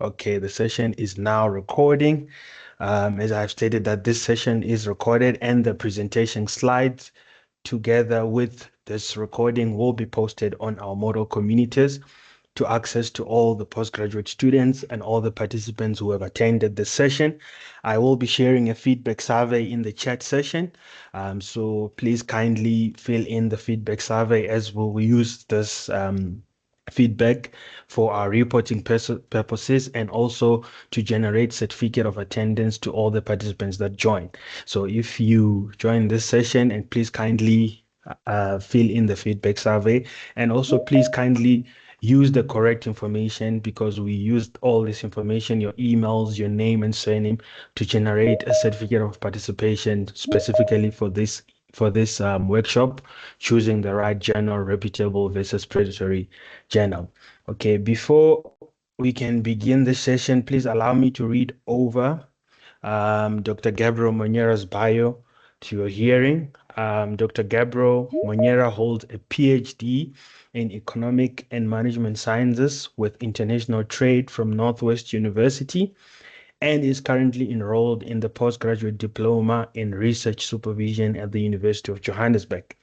Okay, the session is now recording. As I've stated that this session is recorded and the presentation slides together with this recording will be posted on our model communities to access to all the postgraduate students and all the participants who have attended this session. I will be sharing a feedback survey in the chat session. So please kindly fill in the feedback survey as we'll use this feedback for our reporting purposes and also to generate certificate of attendance to all the participants that join. So if you join this session, and please kindly fill in the feedback survey, and also please kindly use the correct information, because we used all this information, your emails, your name and surname, to generate a certificate of participation specifically for this workshop, choosing the right journal, reputable versus predatory journal. Okay, before we can begin the session, please allow me to read over Dr. Gabriel Monera's bio to your hearing. Dr. Gabriel Monera holds a PhD in Economic and Management Sciences with International Trade from Northwest University and is currently enrolled in the postgraduate diploma in research supervision at the University of Johannesburg.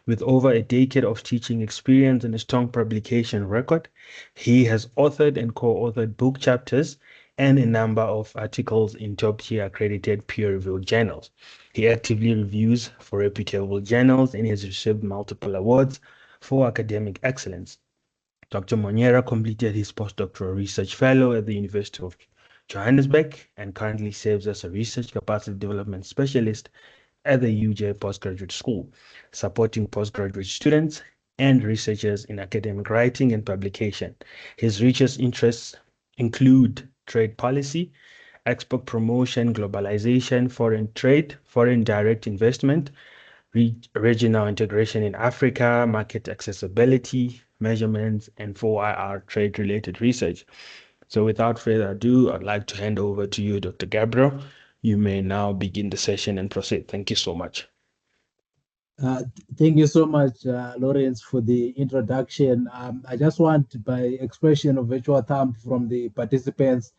With over a decade of teaching experience and a strong publication record, he has authored and co-authored book chapters and a number of articles in top-tier accredited peer-reviewed journals. He actively reviews for reputable journals and has received multiple awards for academic excellence. Dr. Monera completed his postdoctoral research fellow at the University of Johannesburg and currently serves as a research capacity development specialist at the UJ Postgraduate School, supporting postgraduate students and researchers in academic writing and publication. His research interests include trade policy, export promotion, globalization, foreign trade, foreign direct investment, regional integration in Africa, market accessibility, measurements, and 4IR trade-related research. So without further ado, I'd like to hand over to you, Dr. Gabriel. You may now begin the session and proceed. Thank you so much. Thank you so much, Lawrence, for the introduction. I just want, by expression of virtual thumb from the participants,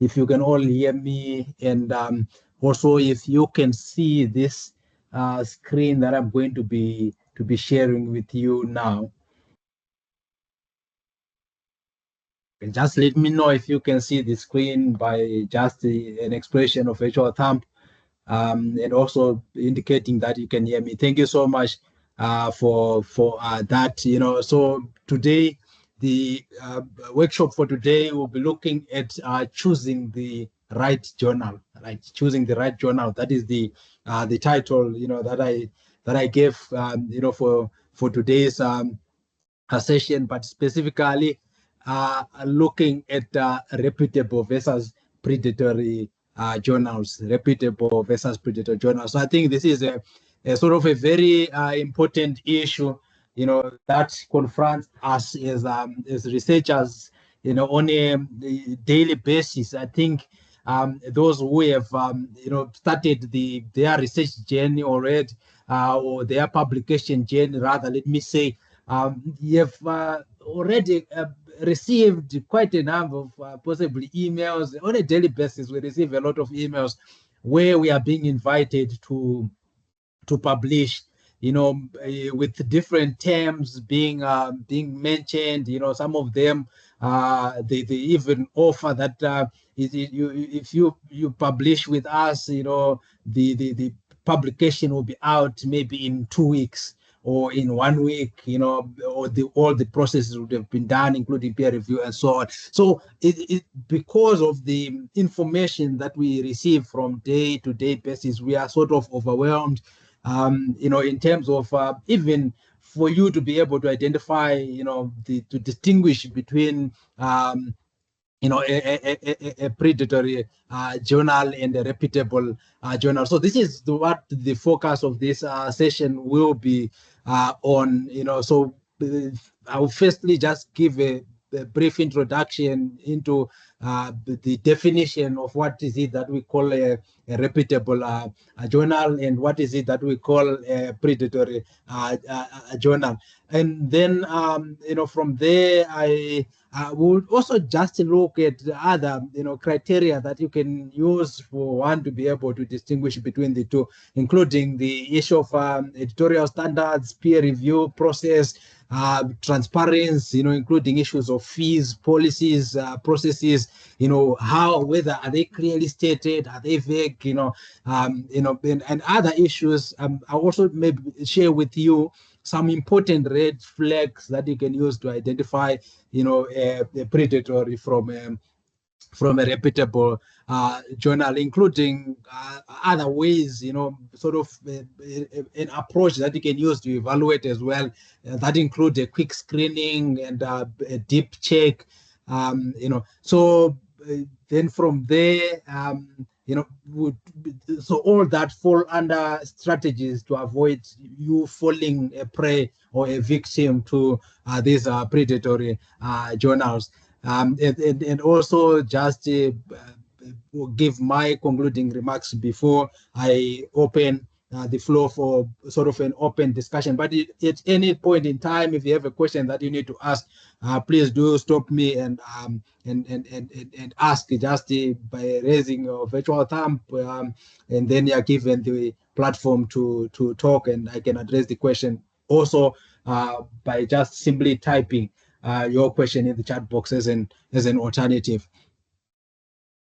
if you can all hear me, and also if you can see this screen that I'm going to be sharing with you now. And just let me know if you can see the screen by just an expression of virtual thumb. And also indicating that you can hear me. Thank you so much for that. So today, the workshop for today will be looking at choosing the right journal. Right, choosing the right journal. That is the title. That I gave. For today's session, but specifically looking at reputable versus predatory journals, reputable versus predatory journals. So I think this is a sort of a very important issue, that confronts us as researchers, on a daily basis. I think those who have, started their research journey already, or their publication journey, rather, let me say, you have already received quite a number of possibly emails. On a daily basis, we receive a lot of emails where we are being invited to publish, with different terms being mentioned. Some of them they even offer that if you publish with us, the publication will be out maybe in 2 weeks or in 1 week, or all the processes would have been done, including peer review and so on. So because of the information that we receive from day to day basis, we are sort of overwhelmed, in terms of even for you to be able to identify, to distinguish between a predatory journal and a reputable journal. So this is what the focus of this session will be on. So I will firstly just give a a brief introduction into the definition of what is it that we call a reputable journal and what is it that we call a predatory journal. And then, from there, I would also just look at the other, criteria that you can use for one to be able to distinguish between the two, including the issue of editorial standards, peer review process, transparency, including issues of fees, policies, processes, whether are they clearly stated, are they vague, and other issues. I also maybe share with you some important red flags that you can use to identify, a predatory from a reputable journal, including other ways, sort of an approach that you can use to evaluate as well. That includes a quick screening and a deep check, So then from there, so all that fall under strategies to avoid you falling a prey or a victim to these predatory journals. And also just give my concluding remarks before I open the floor for sort of an open discussion. But at any point in time, if you have a question that you need to ask, please do stop me and ask just by raising your virtual thumb, and then you're given the platform to talk, and I can address the question also by just simply typing your question in the chat box as an alternative.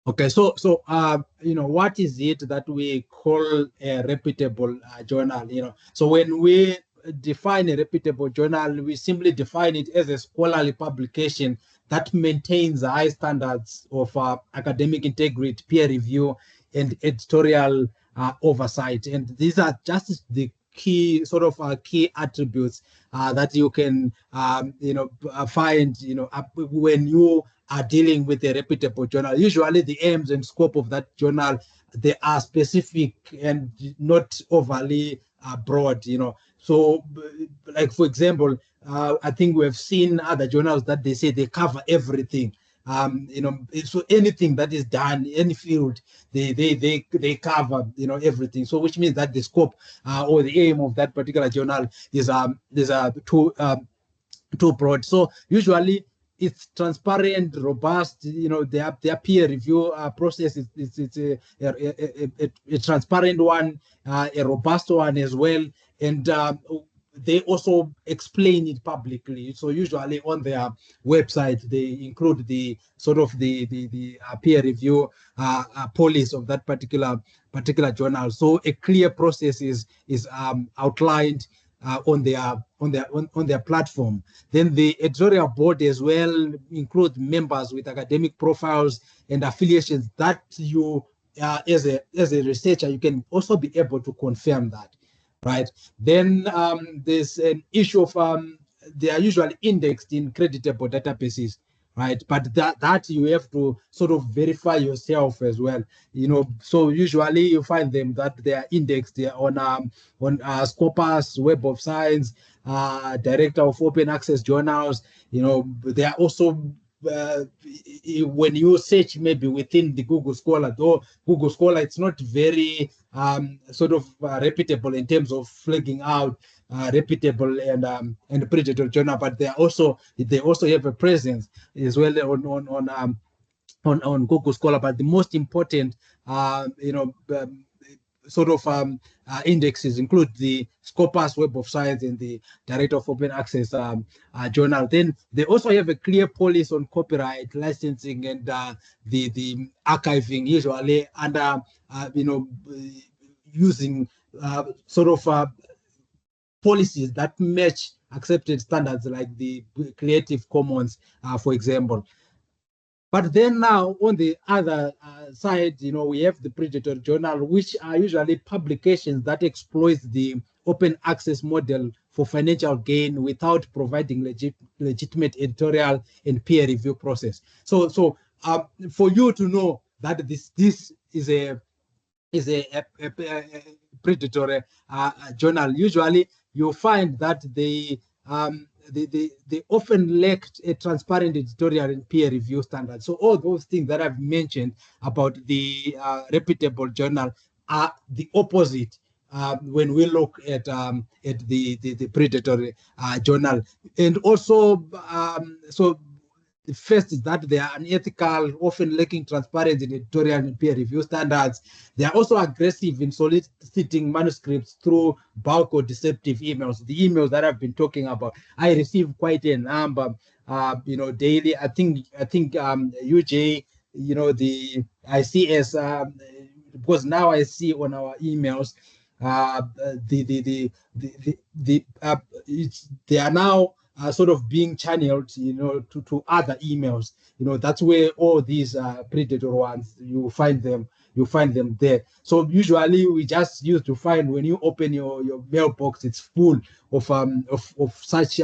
Okay, so what is it that we call a reputable journal? So when we define a reputable journal, we simply define it as a scholarly publication that maintains high standards of academic integrity, peer review, and editorial oversight. And these are just the key key attributes that you can find when you are dealing with a reputable journal. Usually the aims and scope of that journal, they are specific and not overly broad. So like for example, I think we have seen other journals that they say they cover everything. So anything that is done, any field, they cover, everything. So which means that the scope or the aim of that particular journal is too broad. So usually it's transparent, robust. Their peer review process it's a transparent one, a robust one as well, and they also explain it publicly. So usually on their website, they include the sort of the peer review policy of that particular journal. So a clear process is outlined on their platform. Then the editorial board as well include members with academic profiles and affiliations that you, as a researcher, you can also be able to confirm that. Right. Then there's an issue of they are usually indexed in creditable databases, right? But that you have to sort of verify yourself as well. So usually you find them that they are indexed on Scopus, Web of Science, Director of Open Access Journals. They are also when you search maybe within the Google Scholar, though Google Scholar, it's not very reputable in terms of flagging out reputable and predatory journal, but they also have a presence as well on Google Scholar. But the most important indexes include the Scopus, Web of Science, and the Director of Open Access Journal. Then they also have a clear policy on copyright, licensing, and the archiving, usually under using policies that match accepted standards like the Creative Commons, for example. But then now on the other side, we have the predatory journal, which are usually publications that exploit the open access model for financial gain without providing legitimate editorial and peer review process. So for you to know that this is a predatory journal, usually you find that they they often lack a transparent editorial and peer review standards. So all those things that I've mentioned about the reputable journal are the opposite when we look at the predatory journal. And also, so the first is that they are unethical, often lacking transparency in editorial and peer review standards. They are also aggressive in soliciting manuscripts through bulk or deceptive emails. The emails that I've been talking about, I receive quite a number, daily. I think UJ, the ICS, because now I see on our emails, they are now sort of being channeled, to other emails. That's where all these predator ones, you find them there. So usually we just used to find when you open your mailbox, it's full of such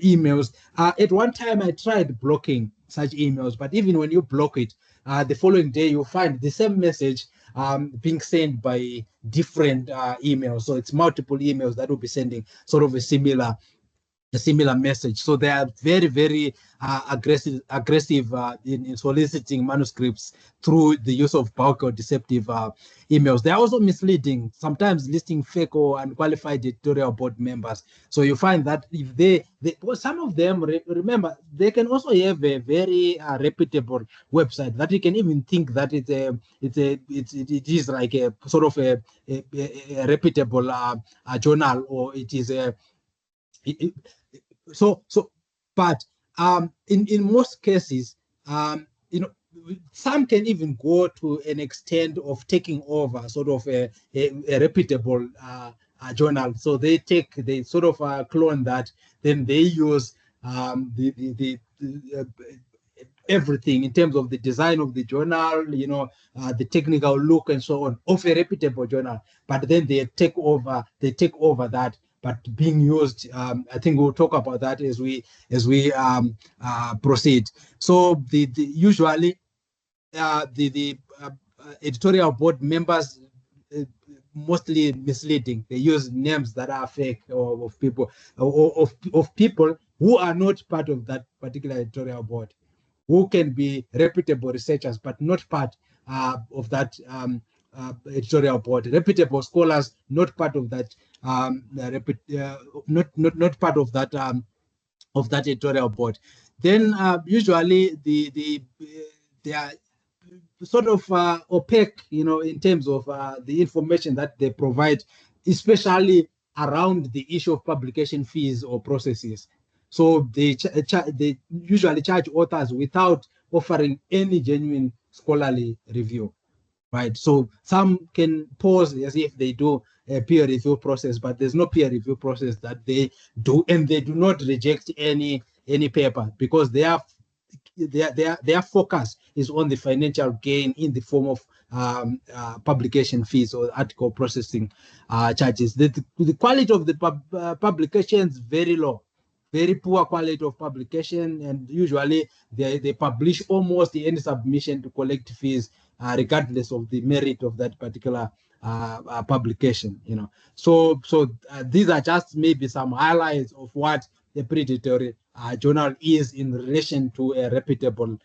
emails. At one time I tried blocking such emails, but even when you block it, the following day you'll find the same message being sent by different emails. So it's multiple emails that will be sending sort of a similar message. So they are very, very aggressive in soliciting manuscripts through the use of bulk or deceptive emails. They are also misleading, sometimes listing fake or unqualified editorial board members. So you find that if well, some of them, remember, they can also have a very reputable website that you can even think that it is like a sort of a reputable journal, or it is a it, so but in most cases, some can even go to an extent of taking over sort of a reputable journal. So they sort of clone that, then they use the everything in terms of the design of the journal, the technical look and so on of a reputable journal. But then they take over that, but being used. I think we'll talk about that as we proceed. So usually the editorial board members, mostly misleading. They use names that are fake, or of people, or of people who are not part of that particular editorial board, who can be reputable researchers but not part of that editorial board. Reputable scholars, not part of that, not part of that editorial board. Then usually they are sort of opaque, in terms of the information that they provide, especially around the issue of publication fees or processes. So they usually charge authors without offering any genuine scholarly review, right? So some can pose as if they do a peer review process, but there's no peer review process that they do, and they do not reject any paper, because their focus is on the financial gain in the form of publication fees or article processing charges. The quality of the publications very low, very poor quality of publication, and usually they publish almost any submission to collect fees, regardless of the merit of that particular publication. So these are just maybe some highlights of what the predatory journal is in relation to a reputable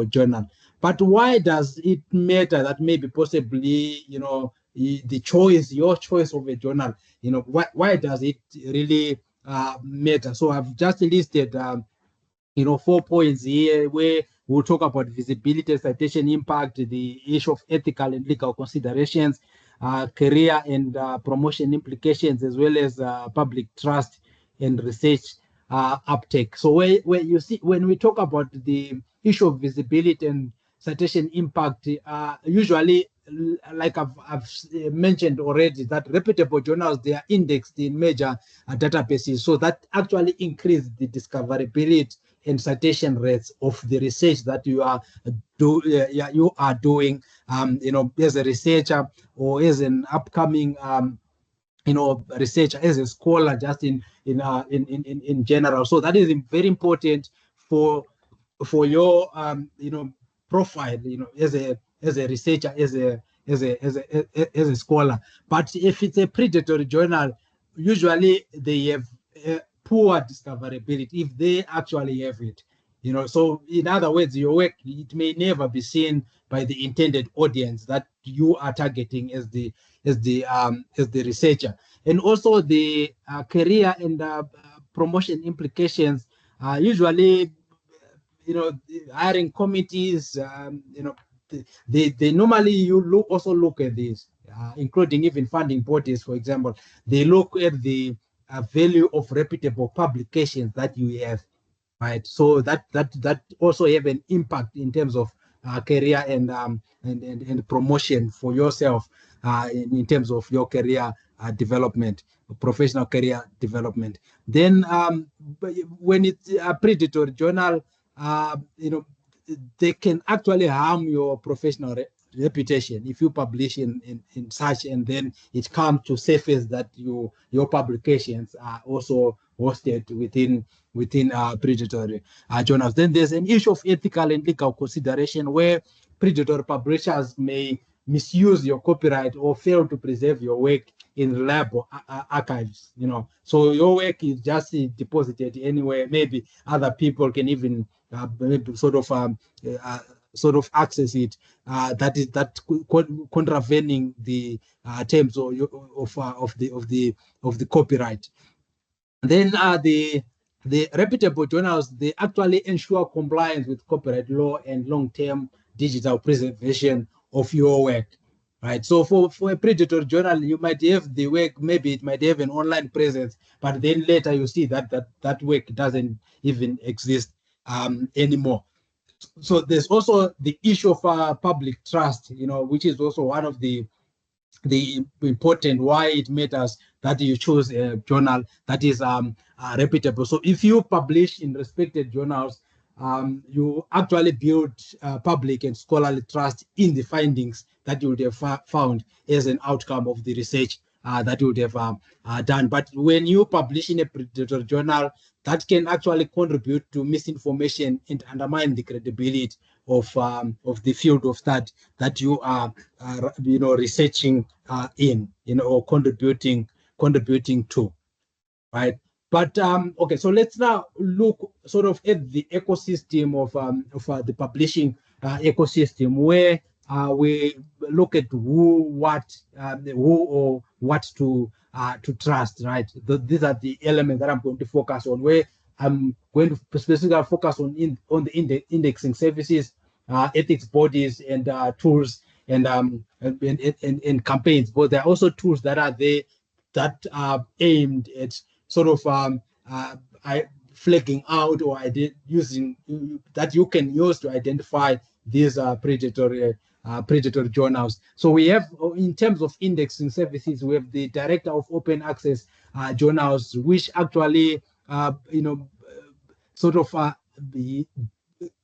journal. But why does it matter that maybe possibly your choice of a journal, why does it really matter? So I've just listed 4 points here, where we'll talk about visibility, citation impact, the issue of ethical and legal considerations, career and promotion implications, as well as public trust and research uptake. So where you see, when we talk about the issue of visibility and citation impact, usually, like I've mentioned already, that reputable journals, they are indexed in major databases, so that actually increase the discoverability and citation rates of the research that you are doing, as a researcher or as an upcoming researcher, as a scholar, just in general. So that is very important for your profile, as a researcher, as a scholar. But if it's a predatory journal, usually they have poor discoverability if they actually have it. So in other words, your work, it may never be seen by the intended audience that you are targeting as the researcher. And also the career and promotion implications usually, hiring committees, they normally also look at this, including even funding bodies, for example. They look at the value of reputable publications that you have, right? So that also have an impact in terms of career and promotion for yourself, in terms of your career development, professional career development. Then when it's a predatory journal, uh, you know, they can actually harm your professional reputation if you publish in such, and then it comes to surface that your publications are also hosted within predatory journals. Then there's an issue of ethical and legal consideration where predatory publishers may misuse your copyright or fail to preserve your work in reliable archives. So your work is just deposited anywhere. Maybe other people can even maybe sort of access it. That contravening the terms of the copyright. Then the reputable journals, they actually ensure compliance with copyright law and long-term digital preservation of your work, right? So for a predatory journal, you might have the work, maybe it might have an online presence, but then later you see that work doesn't even exist anymore. So there's also the issue of public trust, which is also one of the important why it matters that you choose a journal that is reputable. So if you publish in respected journals, you actually build public and scholarly trust in the findings that you would have found as an outcome of the research that you would have done. But when you publish in a predatory journal, that can actually contribute to misinformation and undermine the credibility of the field of study that you are researching in, or contributing to, right? But okay, so let's now look sort of at the ecosystem of the publishing ecosystem, where we look at who or what to trust, right? These are the elements that I'm going to focus on, where I'm going to specifically focus on the indexing services, ethics bodies, and tools, and campaigns. But there are also tools that are there that are aimed at sort of flagging out or using that you can use to identify these predatory journals. So we have, in terms of indexing services, we have the Director of Open Access Journals, which actually sort of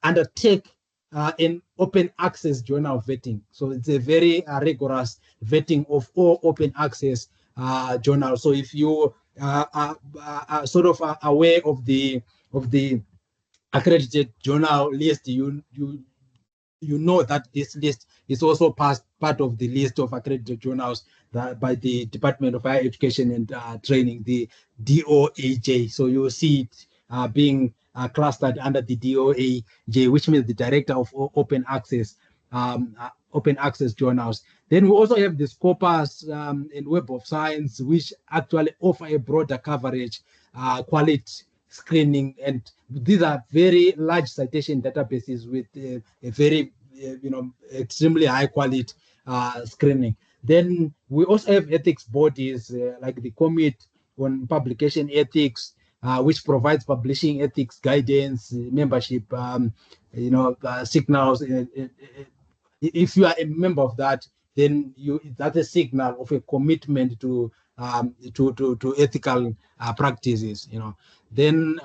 undertake an open access journal vetting. So it's a very rigorous vetting of all open access journals. So if you are sort of aware of the accredited journal list, you know that this list is also part of the list of accredited journals by the Department of Higher Education and Training, the DOAJ. So you will see it being clustered under the DOAJ, which means the Director of Open Access journals. Then we also have the Scopus and Web of Science, which actually offer a broader coverage, quality screening, and these are very large citation databases with a very extremely high quality screening. Then we also have ethics bodies like the Committee on Publication Ethics, which provides publishing ethics guidance, membership, signals. If you are a member of that, then that's a signal of a commitment to ethical practices. Then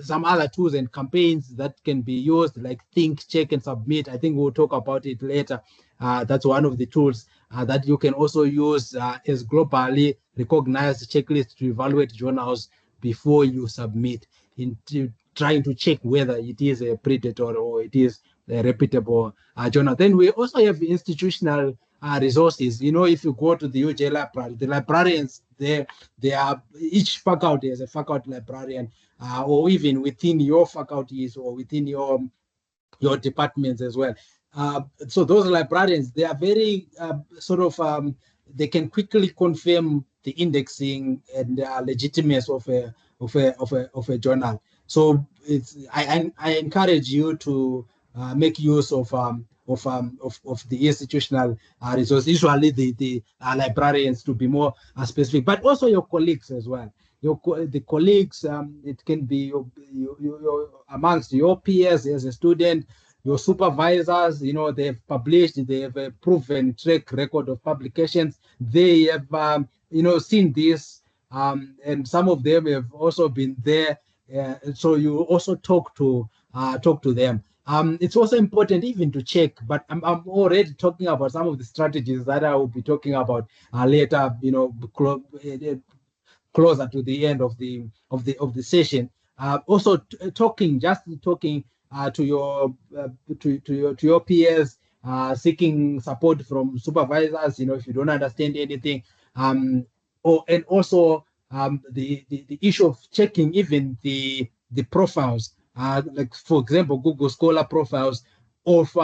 some other tools and campaigns that can be used, like Think, Check, and Submit. I think we'll talk about it later. That's one of the tools that you can also use as globally recognized checklists to evaluate journals before you submit, into trying to check whether it is a predator or it is a reputable journal. Then we also have institutional resources. If you go to the UJ library, the librarians there, they are, each faculty has a faculty librarian, or even within your faculties or within your departments as well. So those librarians, they are very they can quickly confirm the indexing and legitimacy of a journal. So I encourage you to make use of the institutional resources, usually the librarians, to be more specific, but also your colleagues as well. The colleagues, it can be your amongst your peers as a student, your supervisors. They've published, they have a proven track record of publications. They have seen this, and some of them have also been there. So you also talk to them. It's also important even to check, but I'm already talking about some of the strategies that I will be talking about later, closer to the end of the session. Also talking to your peers, seeking support from supervisors, if you don't understand anything. And also the issue of checking even the profiles, like for example Google Scholar profiles of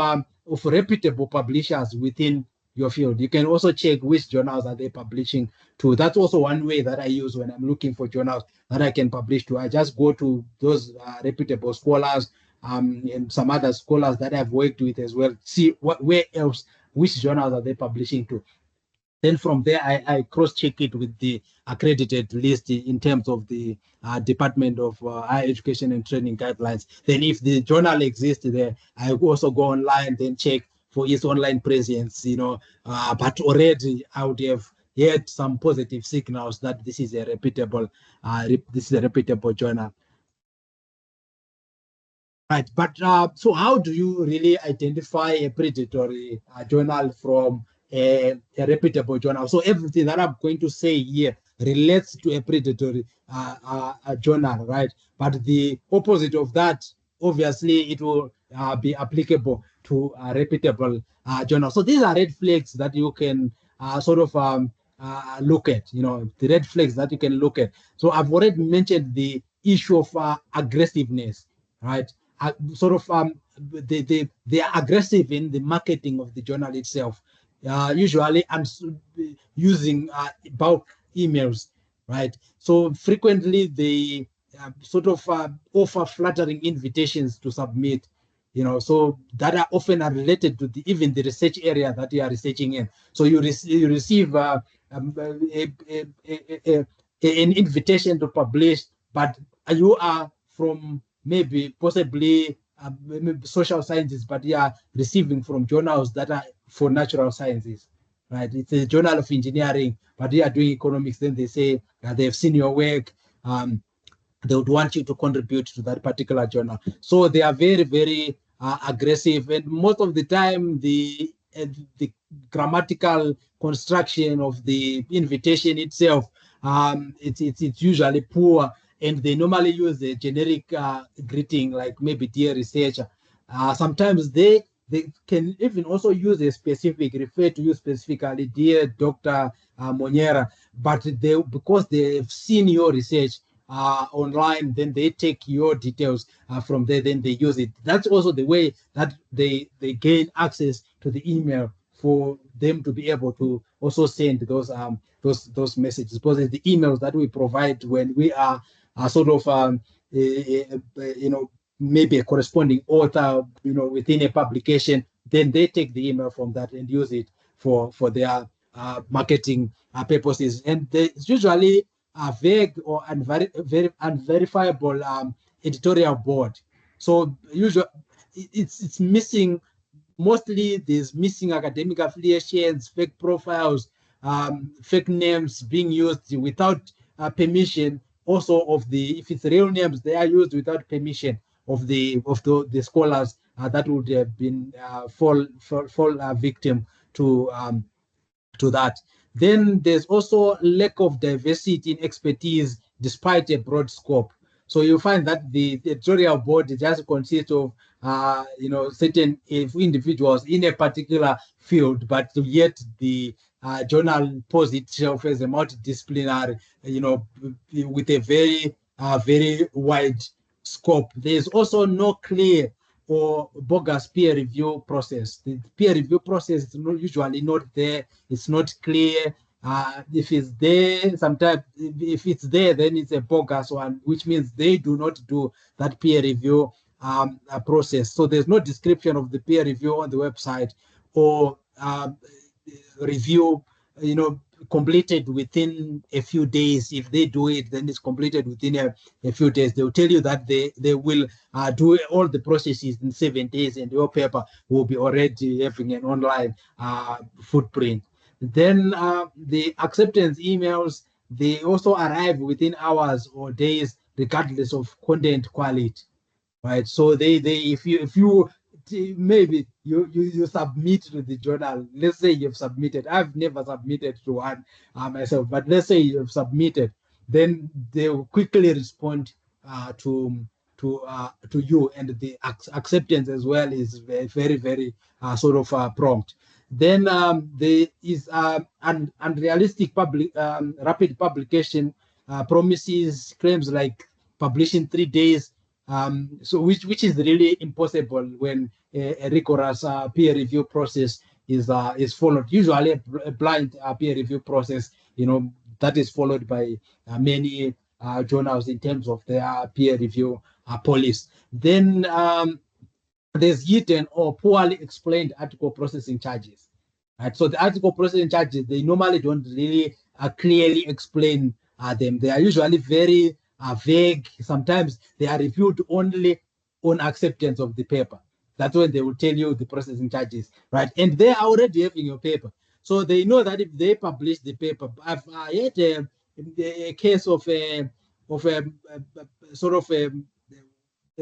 reputable publishers within your field. You can also check which journals are they publishing to. That's also one way that I use when I'm looking for journals that I can publish to. I just go to those reputable scholars, and some other scholars that I've worked with as well, see where else, which journals are they publishing to. Then from there, I cross-check it with the accredited list in terms of the Department of Higher Education and Training guidelines. Then if the journal exists there, I also go online, then check for its online presence, but already I would have heard some positive signals that this is a reputable journal. Right, but so how do you really identify a predatory journal from a reputable journal? So everything that I'm going to say here relates to a predatory journal, right? But the opposite of that, obviously, it will be applicable to a reputable journal. So these are red flags that you can look at, the red flags that you can look at. So I've already mentioned the issue of aggressiveness, right? They are aggressive in the marketing of the journal itself. Usually, I'm using bulk emails, right? So frequently they offer flattering invitations to submit, so that are often related to even the research area that you are researching in. So you receive an invitation to publish, but you are from possibly maybe social sciences, but you are receiving from journals that are for natural sciences, right? It's a journal of engineering, but you are doing economics. Then they say they've seen your work. They would want you to contribute to that particular journal. So they are very, very aggressive, and most of the time the grammatical construction of the invitation itself, it's usually poor, and they normally use a generic greeting like maybe dear researcher. Sometimes they can even also use a specific, refer to you specifically, dear Dr. Monyera, but because they've seen your research online, then they take your details from there, then they use it. That's also the way that they gain access to the email for them to be able to also send those messages, because it's the emails that we provide when we are maybe a corresponding author, within a publication. Then they take the email from that and use it for their marketing purposes, and it's usually a vague or very unverifiable editorial board. So usually it's missing. Mostly there's missing academic affiliations, fake profiles, fake names being used without permission. Also, if it's real names, they are used without permission of the scholars that would have been fall victim to that. Then there's also lack of diversity in expertise despite a broad scope. So you find that the editorial board just consists of certain individuals in a particular field, but yet the journal poses itself as a multidisciplinary, with a very wide scope. There's also no clear or bogus peer review process. The peer review process is usually not there. It's not clear. If it's there, sometimes if it's there, then it's a bogus one, which means they do not do that peer review process. So there's no description of the peer review on the website, or review, completed within a few days. If they do it, then it's completed within a few days. They will tell you that they will do all the processes in 7 days, and your paper will be already having an online footprint. Then the acceptance emails, they also arrive within hours or days, regardless of content quality, right? So they if you maybe you submit to the journal. Let's say you've submitted. I've never submitted to one myself, but let's say you've submitted, then they will quickly respond to you, and the acceptance as well is very sort of prompt. Then there is an unrealistic rapid publication promises, claims like publishing 3 days, so which is really impossible when a rigorous peer review process is followed. Usually a blind peer review process, that is followed by many journals in terms of their peer review policy. Then there's hidden or poorly explained article processing charges. Right? So the article processing charges, they normally don't really clearly explain them. They are usually very vague. Sometimes they are reviewed only on acceptance of the paper. That's when they will tell you the processing charges, right? And they are already having your paper. So they know that if they publish the paper, I've had a case of a sort of a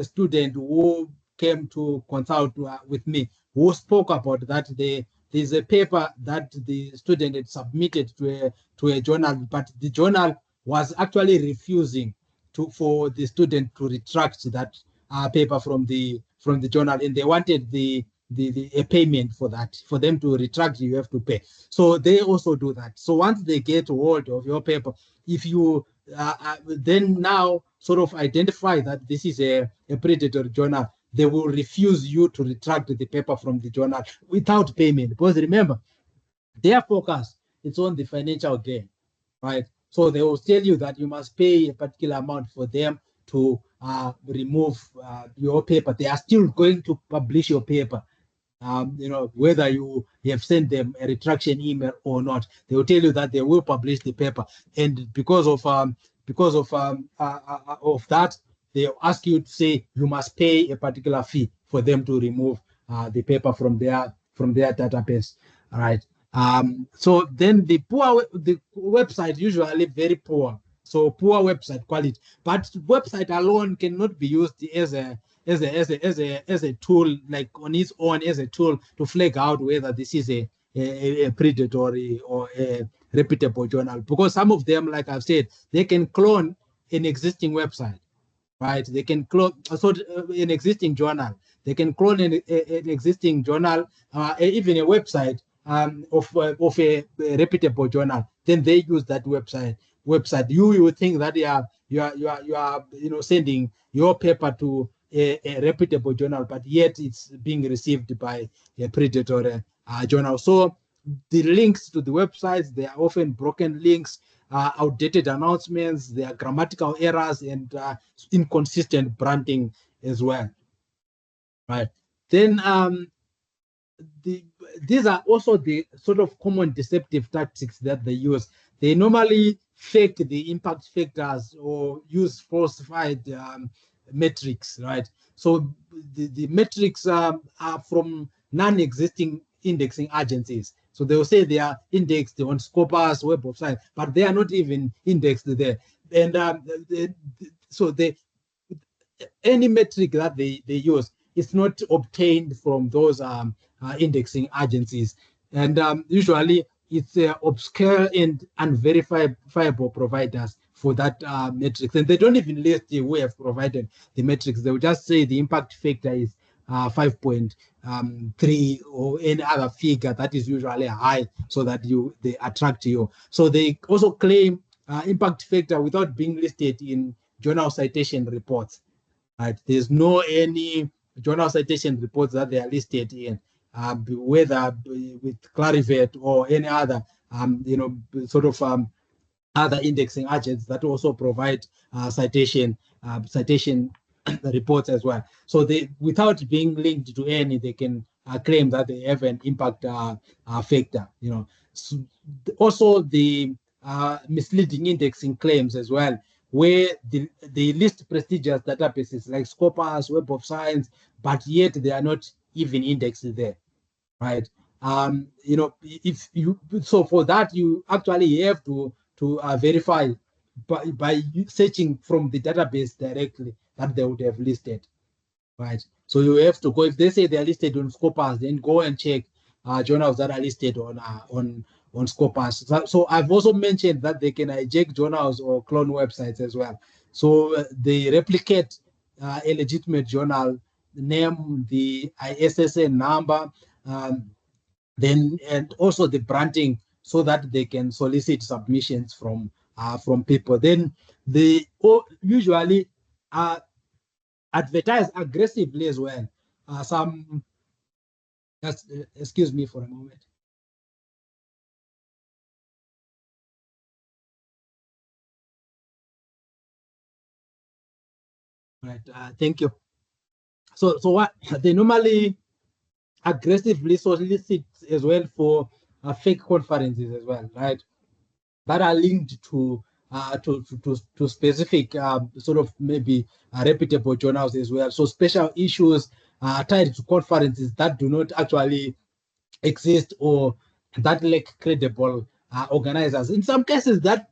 student who came to consult with me, who spoke about that there's a paper that the student had submitted to a journal, but the journal was actually refusing for the student to retract that paper from the journal, and they wanted a payment for that. For them to retract, you have to pay. So they also do that. So once they get hold of your paper, if you then now sort of identify that this is a predatory journal, they will refuse you to retract the paper from the journal without payment. Because remember, their focus is on the financial gain, right? So they will tell you that you must pay a particular amount for them to remove your paper. They are still going to publish your paper. Whether you have sent them a retraction email or not, they will tell you that they will publish the paper, and because of that, they ask you to say you must pay a particular fee for them to remove the paper from their database. All right. So then the website usually very poor. So poor website quality, but website alone cannot be used as a tool, like on its own, as a tool to flag out whether this is a predatory or a reputable journal, because some of them, like I've said, they can clone an existing website, right? They can clone an existing journal. They can clone an existing journal, even a website of a reputable journal. Then they use that website. You would think that you are sending your paper to a reputable journal, but yet it's being received by a predatory journal. So the links to the websites, they are often broken links, outdated announcements, there are grammatical errors, and inconsistent branding as well. Right. Then these are also the sort of common deceptive tactics that they use. They normally fake the impact factors or use falsified metrics, right? So the metrics are from non-existing indexing agencies. So they will say they are indexed on Scopus, Web of Science, but they are not even indexed there. And so any metric that they use is not obtained from those indexing agencies. And usually it's obscure and unverifiable providers for that metrics. And they don't even list who have provided the metrics. They will just say the impact factor is 5.3 or any other figure that is usually high, so that they attract you. So they also claim impact factor without being listed in journal citation reports. Right? There's no any journal citation reports that they are listed in, whether with Clarivet or any other, sort of other indexing agents that also provide citation reports as well. So they, without being linked to any, they can claim that they have an impact factor. So also the misleading indexing claims as well, where they list prestigious databases like Scopus, Web of Science, but yet they are not even indexed there, right? If you, so for that you actually have to verify by searching from the database directly that they would have listed, right? So you have to go, if they say they are listed on Scopus, then go and check journals that are listed on Scopus. So I've also mentioned that they can hijack journals or clone websites as well. So they replicate a legitimate journal name, the ISSN number, then and also the branding, so that they can solicit submissions from people. Then they usually advertise aggressively as well. Some, excuse me for a moment. Right, thank you. So what they normally aggressively solicit as well for fake conferences as well, right? That are linked to specific sort of maybe reputable journals as well. So special issues tied to conferences that do not actually exist, or that lack credible organizers. In some cases, that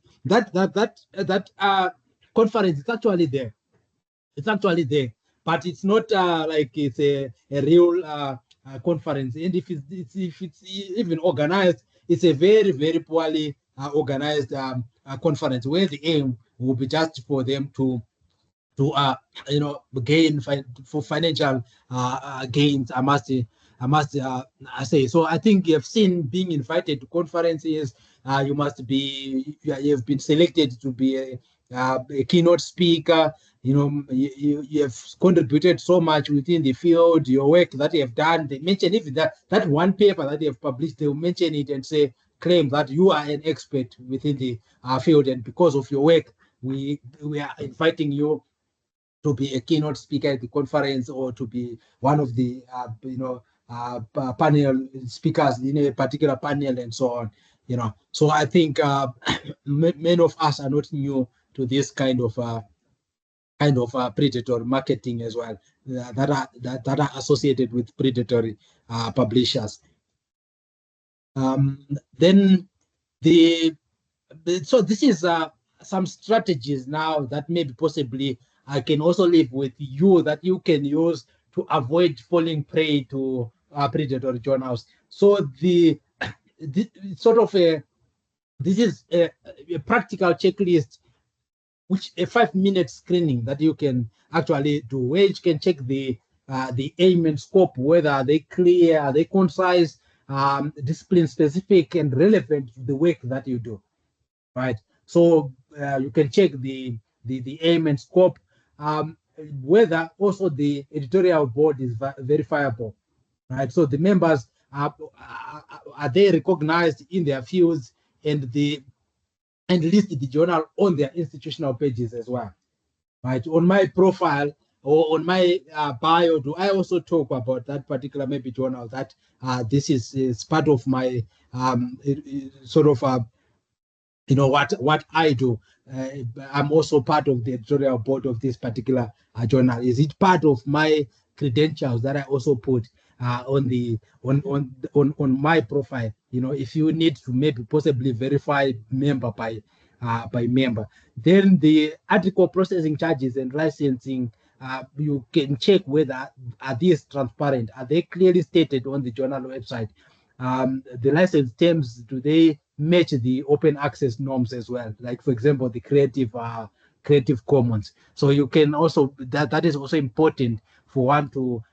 conference is actually there. It's actually there, but it's not like it's a real conference. And if it's even organized, it's a very, very poorly organized conference, where the aim will be just for them to gain for financial gains. I say. So I think you have seen being invited to conferences. You have been selected to be a keynote speaker. You have contributed so much within the field, your work that you have done. They mention even that one paper that they have published, they will mention it and say, claim that you are an expert within the field, and because of your work, we are inviting you to be a keynote speaker at the conference, or to be one of the panel speakers in a particular panel, and so on. So I think many of us are not new to this kind of predatory marketing as well, that are associated with predatory publishers. Then so this is some strategies now that maybe possibly I can also leave with you, that you can use to avoid falling prey to predatory journals. So the sort of this is a practical checklist, which a 5-minute screening that you can actually do, where you can check the aim and scope, whether they clear, are they concise, discipline specific, and relevant to the work that you do, right? So you can check the aim and scope, whether also the editorial board is verifiable, right? So the members are they recognized in their fields, and list the journal on their institutional pages as well, right? On my profile or on my bio, do I also talk about that particular maybe journal, that this is part of my sort of what I do. I'm also part of the editorial board of this particular journal. Is it part of my credentials that I also put on my profile? If you need to maybe possibly verify member by member, then the article processing charges and licensing, you can check whether are these transparent, are they clearly stated on the journal website. The license terms, do they match the open access norms as well? Like, for example, the Creative Commons. So you can also, that is also important for one to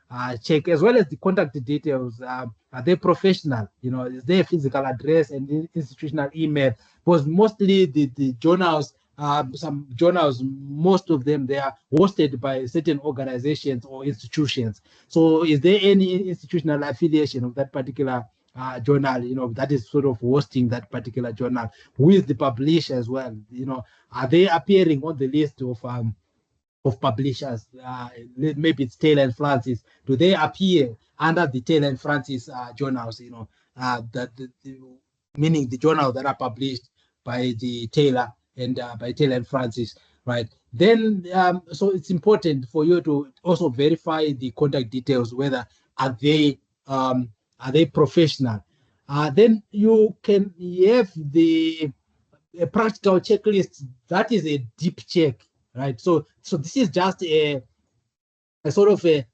check, as well as the contact details. Are they professional? Is there a physical address and institutional email? Because mostly the journals, some journals, most of them, they are hosted by certain organizations or institutions. So is there any institutional affiliation of that particular journal, that is sort of hosting that particular journal? Who is the publisher as well? Are they appearing on the list of publishers? Maybe it's Taylor and Francis. Do they appear under the Taylor and Francis journals? Meaning the journals that are published by the Taylor and by Taylor and Francis, right? Then, so it's important for you to also verify the contact details, whether are they professional. Then you can have a practical checklist. That is a deep check, right? So this is just a sort of a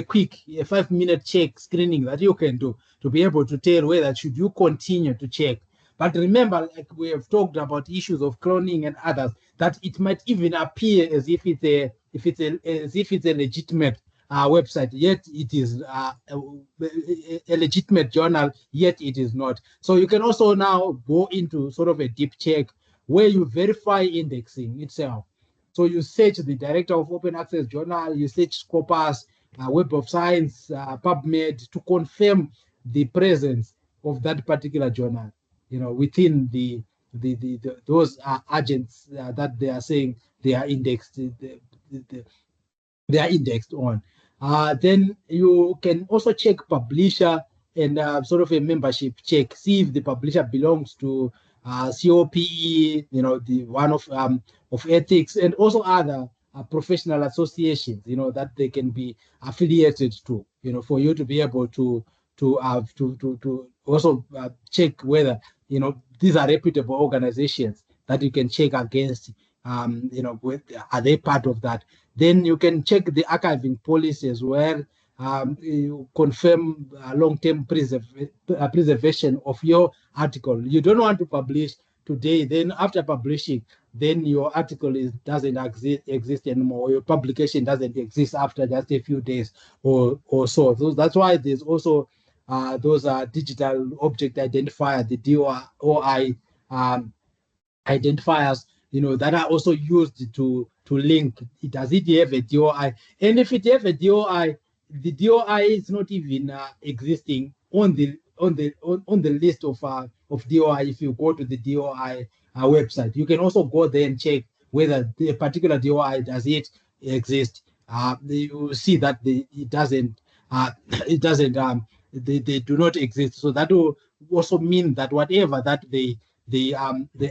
quick 5-minute check screening that you can do to be able to tell whether should you continue to check. But remember, like we have talked about issues of cloning and others, that it might even appear as if it's a legitimate website, yet it is a legitimate journal, yet it is not. So you can also now go into sort of a deep check where you verify indexing itself. So you search the director of open access journal, you search Scopus, Web of Science, PubMed, to confirm the presence of that particular journal, within those agents that they are saying they are indexed. They are indexed on. Then you can also check publisher and sort of a membership check, see if the publisher belongs to COPE, the one of ethics, and also other professional associations, that they can be affiliated to, for you to be able to also check whether these are reputable organizations that you can check against. Are they part of that? Then you can check the archiving policy as well. You confirm long-term preservation of your article. You don't want to publish today, then after publishing, then your article doesn't exist anymore. Your publication doesn't exist after just a few days or so. So that's why there's also those digital object identifier, the DOI identifiers, that are also used to link. Does it have a DOI? And if it have a DOI, the DOI is not even existing on the list of DOI. If you go to the DOI website, you can also go there and check whether the particular DOI does it exist. You see that it doesn't. They do not exist. So that will also mean that whatever that the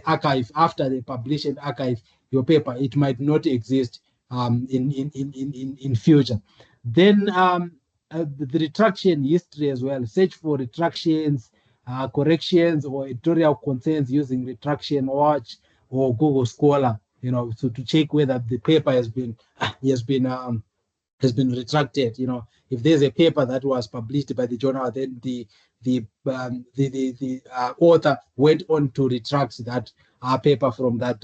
archive, after they publish and archive your paper, it might not exist in future. Then the retraction history as well. Search for retractions, corrections, or editorial concerns using Retraction Watch or Google Scholar. So to check whether the paper has been retracted. If there's a paper that was published by the journal, then the author went on to retract that paper from that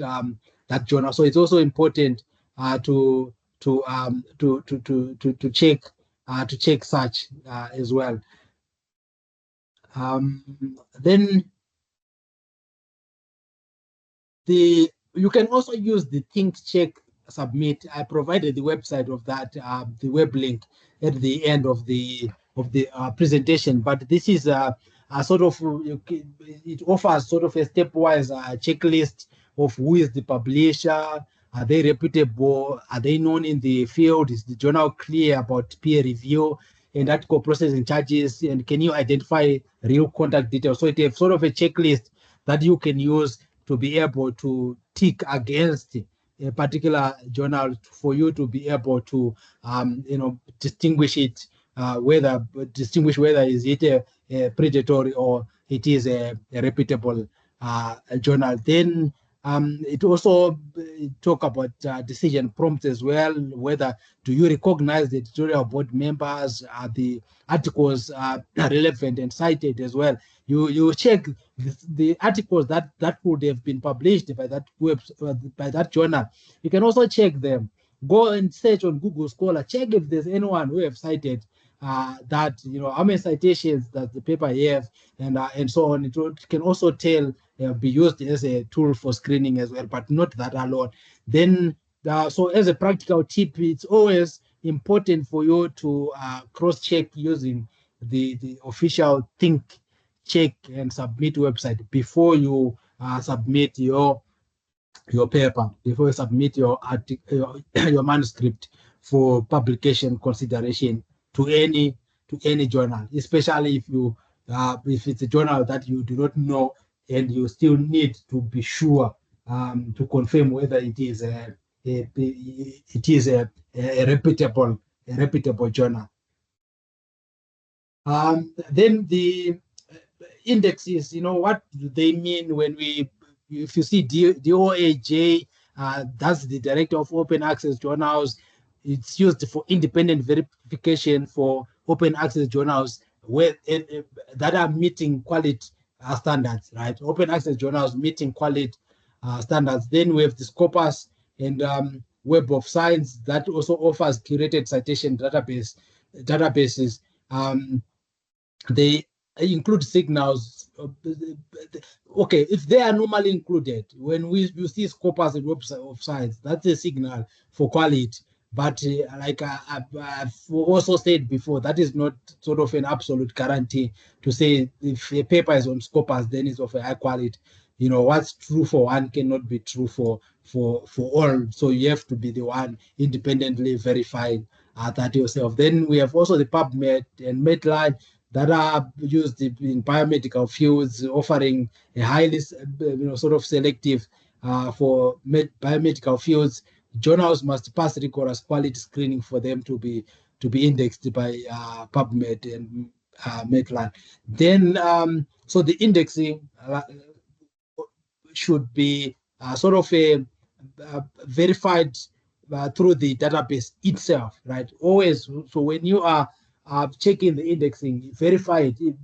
journal. So it's also important to check such as well. Then you can also use the Think, Check, Submit. I provided the website of that, the web link at the end of the presentation. But this is a sort of, it offers sort of a stepwise checklist of who is the publisher. Are they reputable? Are they known in the field? Is the journal clear about peer review and article processing charges? And can you identify real contact details? So it is sort of a checklist that you can use to be able to tick against a particular journal for you to be able to, distinguish it, whether is it a predatory or it is a reputable journal. Then it also talk about decision prompts as well. Whether do you recognize the editorial board members? Are the articles relevant and cited as well? You check the articles that would have been published by that by that journal. You can also check them Go and search on Google Scholar. Check if there's anyone who have cited that, how many citations does the paper have, and so on. It can also be used as a tool for screening as well, but not that alone. Then, so as a practical tip, it's always important for you to cross-check using the official Think, Check, and Submit website before you submit your paper, before you submit your manuscript for publication consideration to any journal, especially if it's a journal that you do not know and you still need to be sure to confirm whether it is a reputable journal. Then the indexes, what do they mean when if you see DOAJ, that's the Director of Open Access Journals. It's used for independent verification for open access journals that are meeting quality standards, right? Open access journals meeting quality standards. Then we have the Scopus and Web of Science that also offers curated citation databases. They include signals. Okay, if they are normally included, when you see Scopus and Web of Science, that's a signal for quality. But like I've also said before, that is not sort of an absolute guarantee to say if a paper is on Scopus, then it's of a high quality. What's true for one cannot be true for all. So you have to be the one independently verifying that yourself. Then we have also the PubMed and Medline that are used in biomedical fields, offering a highly, sort of selective for biomedical fields. Journals must pass rigorous quality screening for them to be indexed by PubMed and Medline. Then, so the indexing should be sort of verified through the database itself, right? Always. So when you are checking the indexing, verify it. The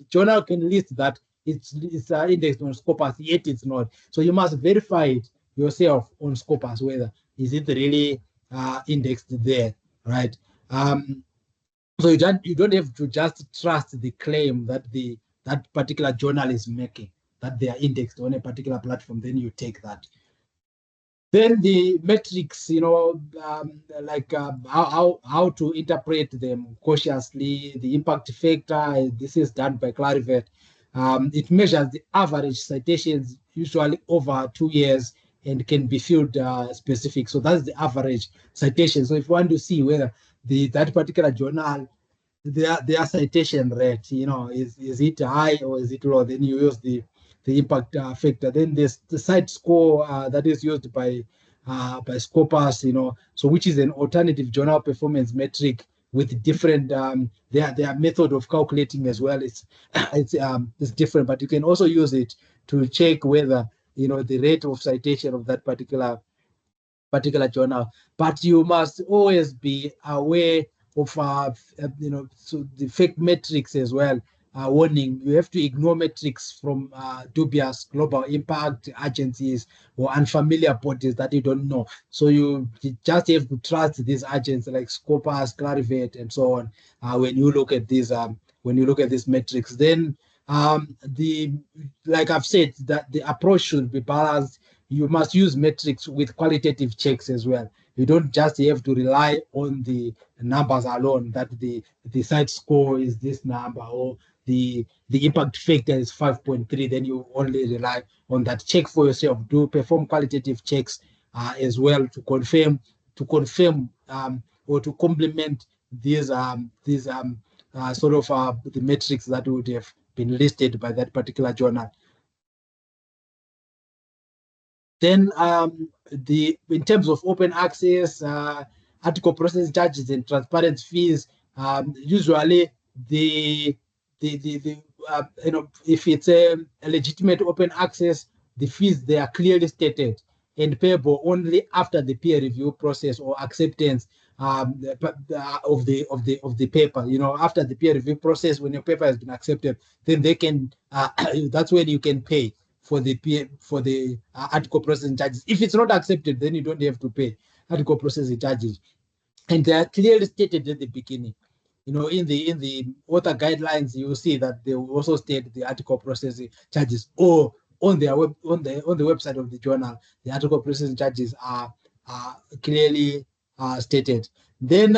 journal can list that it's indexed on Scopus, yet it's not. So you must verify it yourself on Scopus, whether is it really indexed there, right? So you don't have to just trust the claim that that particular journal is making, that they are indexed on a particular platform. Then you take that. Then the metrics, like how to interpret them cautiously. The impact factor, this is done by Clarivate. It measures the average citations, usually over 2 years, and can be field specific. So that's the average citation. So if you want to see whether that particular journal, their citation rate, is it high or is it low, then you use the impact factor. Then there's the site score that is used by Scopus, so which is an alternative journal performance metric with different their method of calculating as well. It's different, but you can also use it to check whether the rate of citation of that particular journal. But you must always be aware of so the fake metrics as well. Warning, you have to ignore metrics from dubious global impact agencies or unfamiliar bodies that you don't know. So you just have to trust these agents like Scopus, Clarivate, and so on when you look at these metrics. Then like I've said, that the approach should be balanced. You must use metrics with qualitative checks as well. You don't just have to rely on the numbers alone, that the site score is this number or the impact factor is 5.3, then you only rely on that. Check for yourself. Do perform qualitative checks as well to confirm or to complement these sort of the metrics that would have been listed by that particular journal. Then in terms of open access, article processing charges and transparency fees, usually if it's a legitimate open access, the fees, they are clearly stated and payable only after the peer review process or acceptance of the paper. After the peer review process, when your paper has been accepted, then they can that's when you can pay for the article processing charges. If it's not accepted, then you don't have to pay. article processing charges, and they are clearly stated at the beginning. In the author guidelines, you will see that they will also state the article processing charges, or on their on the website of the journal, the article processing charges are clearly stated. Then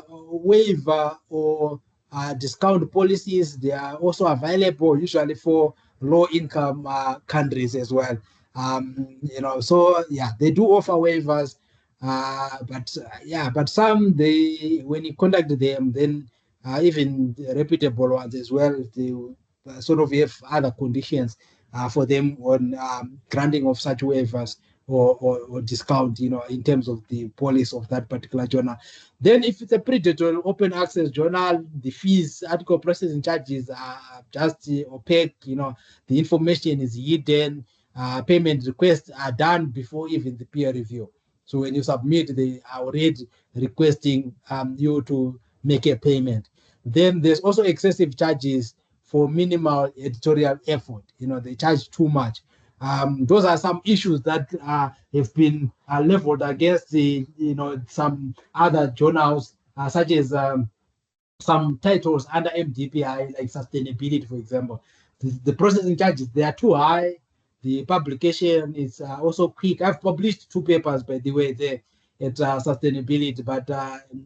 waiver or discount policies, they are also available usually for low income countries as well. So yeah, they do offer waivers, but some, they, when you contact them, then even the reputable ones as well, they sort of have other conditions for them on granting of such waivers or discount, in terms of the policy of that particular journal. Then if it's a predatory open access journal, the fees, article processing charges are just opaque, the information is hidden, payment requests are done before even the peer review. So when you submit, they are already requesting you to make a payment. Then there's also excessive charges for minimal editorial effort. They charge too much. Those are some issues that have been leveled against some other journals, such as some titles under MDPI, like sustainability, for example. The processing charges, they are too high. The publication is also quick. I've published 2 papers, by the way, there at sustainability, but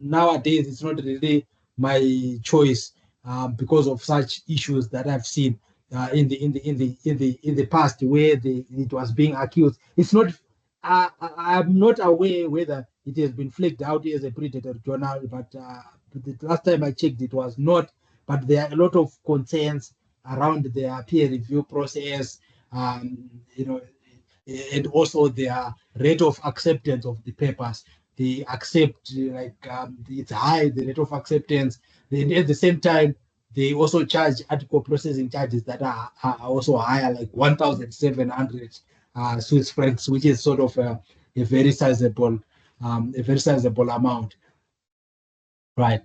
nowadays it's not really my choice because of such issues that I've seen in the past, where it was being accused. It's not. I'm not aware whether it has been flagged out as a predatory journal, but the last time I checked, it was not. But there are a lot of concerns around their peer review process, and also their rate of acceptance of the papers. They accept it's high, the rate of acceptance. Then at the same time, they also charge article processing charges that are also higher, like 1,700 Swiss francs, which is sort of a very sizable amount. Right.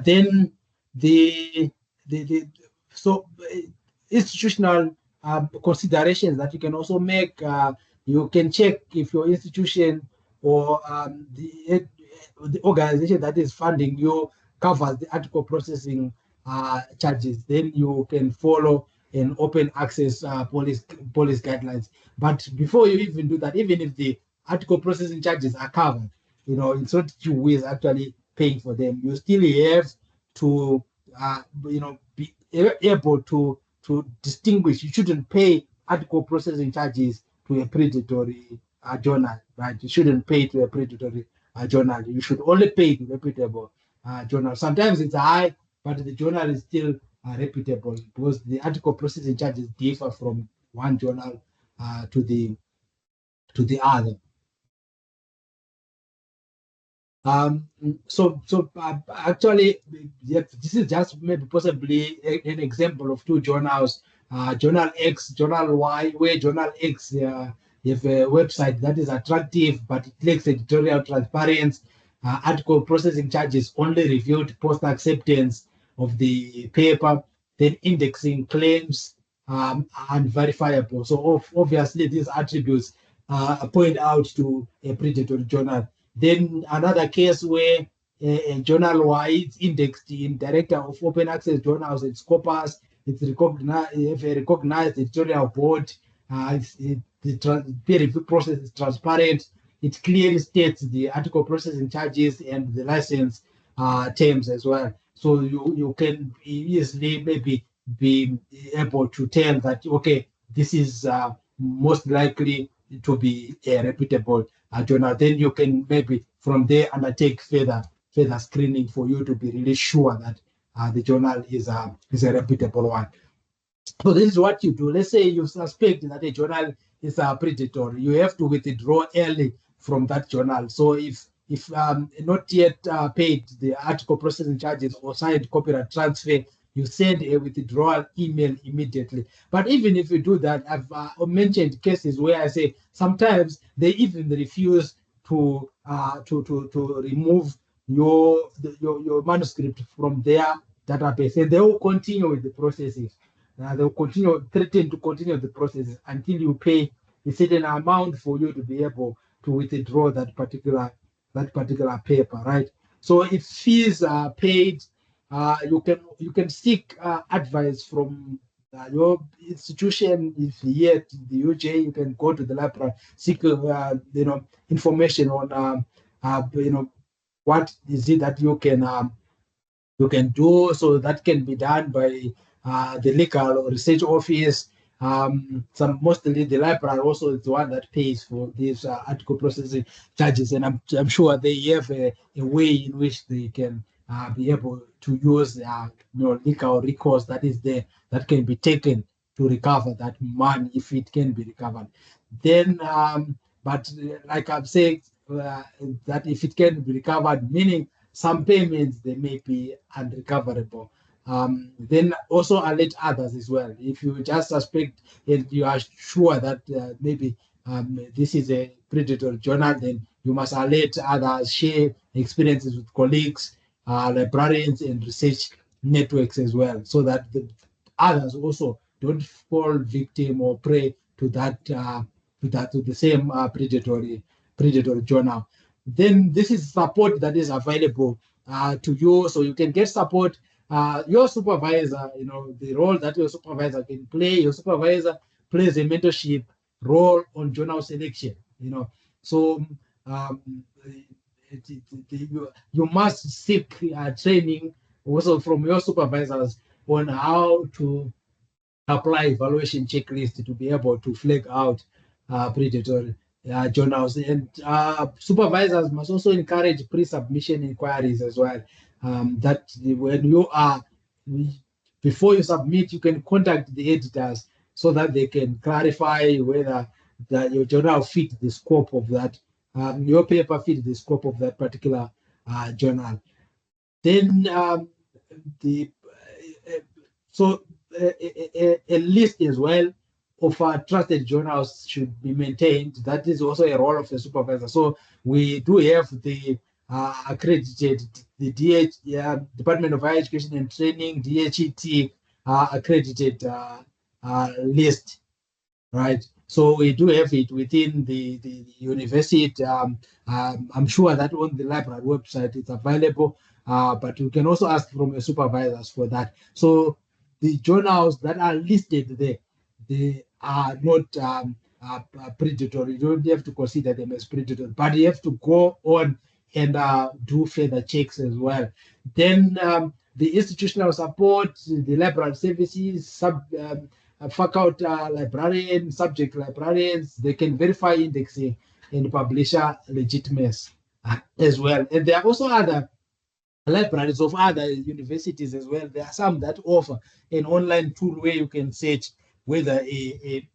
Then the so institutional considerations that you can also make. You can check if your institution or the organization that is funding you covers the article processing charges. Then you can follow an open access policy guidelines. But before you even do that, even if the article processing charges are covered, it's not you who is actually paying for them. You still have to, be able to distinguish. You shouldn't pay article processing charges to a predatory journal, right? You shouldn't pay to a predatory journal. You should only pay to reputable journal. Sometimes it's high, but the journal is still reputable, because the article processing charges differ from one journal to the other. Actually, yeah, this is just maybe possibly an example of 2 journals, Journal X, Journal Y, where Journal X have a website that is attractive, but it lacks editorial transparency. Article processing charges only reviewed post acceptance of the paper, then indexing claims unverifiable. So obviously these attributes point out to a predatory journal. Then another case where a journal is indexed in Director of Open Access Journals at Scopus, it's recognized editorial board, the peer review process is transparent. It clearly states the article processing charges and the license terms as well. So you can easily maybe be able to tell that, okay, this is most likely to be a reputable journal. Then you can maybe from there undertake further screening for you to be really sure that the journal is a reputable one. So this is what you do. Let's say you suspect that a journal is a predatory. You have to withdraw early from that journal. So if not yet paid the article processing charges or signed copyright transfer, you send a withdrawal email immediately. But even if you do that, I've mentioned cases where I say sometimes they even refuse to remove your manuscript from their database, and they will continue with the processing. They'll threaten to continue the process until you pay a certain amount for you to be able to withdraw that particular that particular paper, right? So if fees are paid, you can seek advice from your institution. If here at the UJ, you can go to the library, seek information on what is it that you can do. So that can be done by the legal or research office. Some mostly the library also is the one that pays for these article processing charges, and I'm sure they have a way in which they can be able to use legal recourse that is there that can be taken to recover that money if it can be recovered. Then, but like I'm saying, that if it can be recovered, meaning some payments they may be unrecoverable. Then also alert others as well. If you just suspect and you are sure that maybe this is a predatory journal, then you must alert others, share experiences with colleagues, librarians, and research networks as well, so that the others also don't fall victim or prey to the same predatory journal. Then this is support that is available to you, so you can get support. Your supervisor, the role that your supervisor can play. Your supervisor plays a mentorship role on journal selection. So um, you must seek training also from your supervisors on how to apply evaluation checklist to be able to flag out predatory journals. And supervisors must also encourage pre-submission inquiries as well. That when you are, before you submit, you can contact the editors so that they can clarify whether your journal fit the scope of that, your paper fit the scope of that particular journal. Then the so a list as well of trusted journals should be maintained. That is also a role of the supervisor. So we do have the accredited, the Department of Higher Education and Training, DHET accredited list, right? So we do have it within the university. I'm sure that on the library website it's available, but you can also ask from your supervisors for that. So the journals that are listed there, they are not predatory. You don't have to consider them as predatory, but you have to go on and do further checks as well. Then the institutional support, the library services, faculty librarians, subject librarians, they can verify indexing and publisher legitimacy as well. And there are also other libraries of other universities as well. There are some that offer an online tool where you can search whether a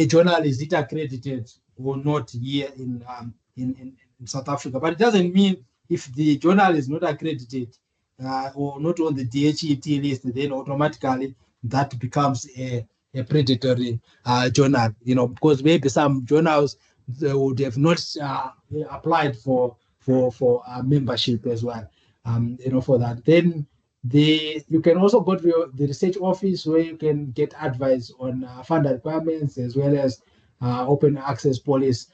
journal is it accredited or not here in South Africa. But it doesn't mean if the journal is not accredited or not on the DHET list, then automatically that becomes a predatory journal. Because maybe some journals would have not applied for membership as well. For that. Then you can also go to the research office where you can get advice on fund requirements as well as open access policy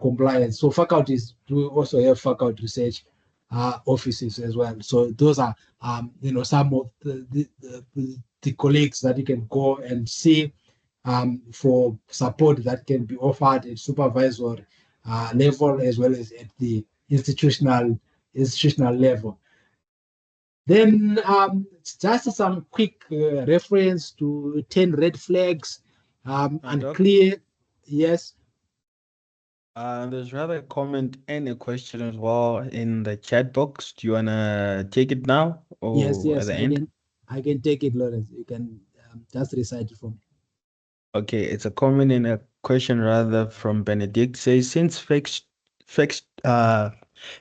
compliance. So faculties do also have faculty research offices as well. So those are some of the colleagues that you can go and see for support that can be offered at supervisor level as well as at the institutional level. Then just some quick reference to 10 red flags and Doc, clear. Yes, there's rather a comment and a question as well in the chat box. Do you wanna take it now yes, or at yes. the I end? can, I can take it, Lawrence. You can just recite it for me. Okay, it's a comment and a question rather from Benedict. Says fakes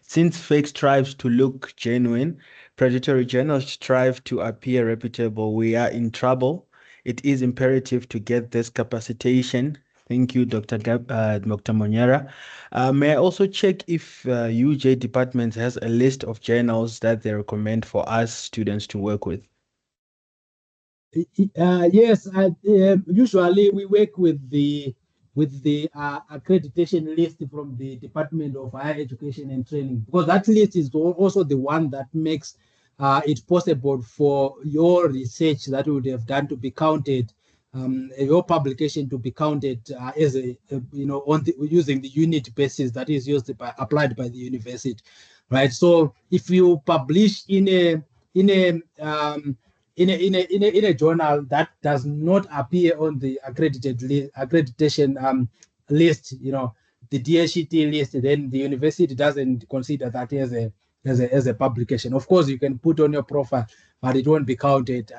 since fake strives to look genuine, predatory journals strive to appear reputable. We are in trouble. It is imperative to get this capacitation. Thank you, Dr. Monyera. May I also check if UJ department has a list of journals that they recommend for us students to work with? Yes, usually we work with the with the accreditation list from the Department of Higher Education and Training, because that list is also the one that makes it possible for your research that you would have done to be counted, your publication to be counted as on using the unit basis that is applied by the university, right? So if you publish in a in a in a journal that does not appear on the accreditation list, the DHET list, then the university doesn't consider that as a publication. Of course, you can put on your profile, but it won't be counted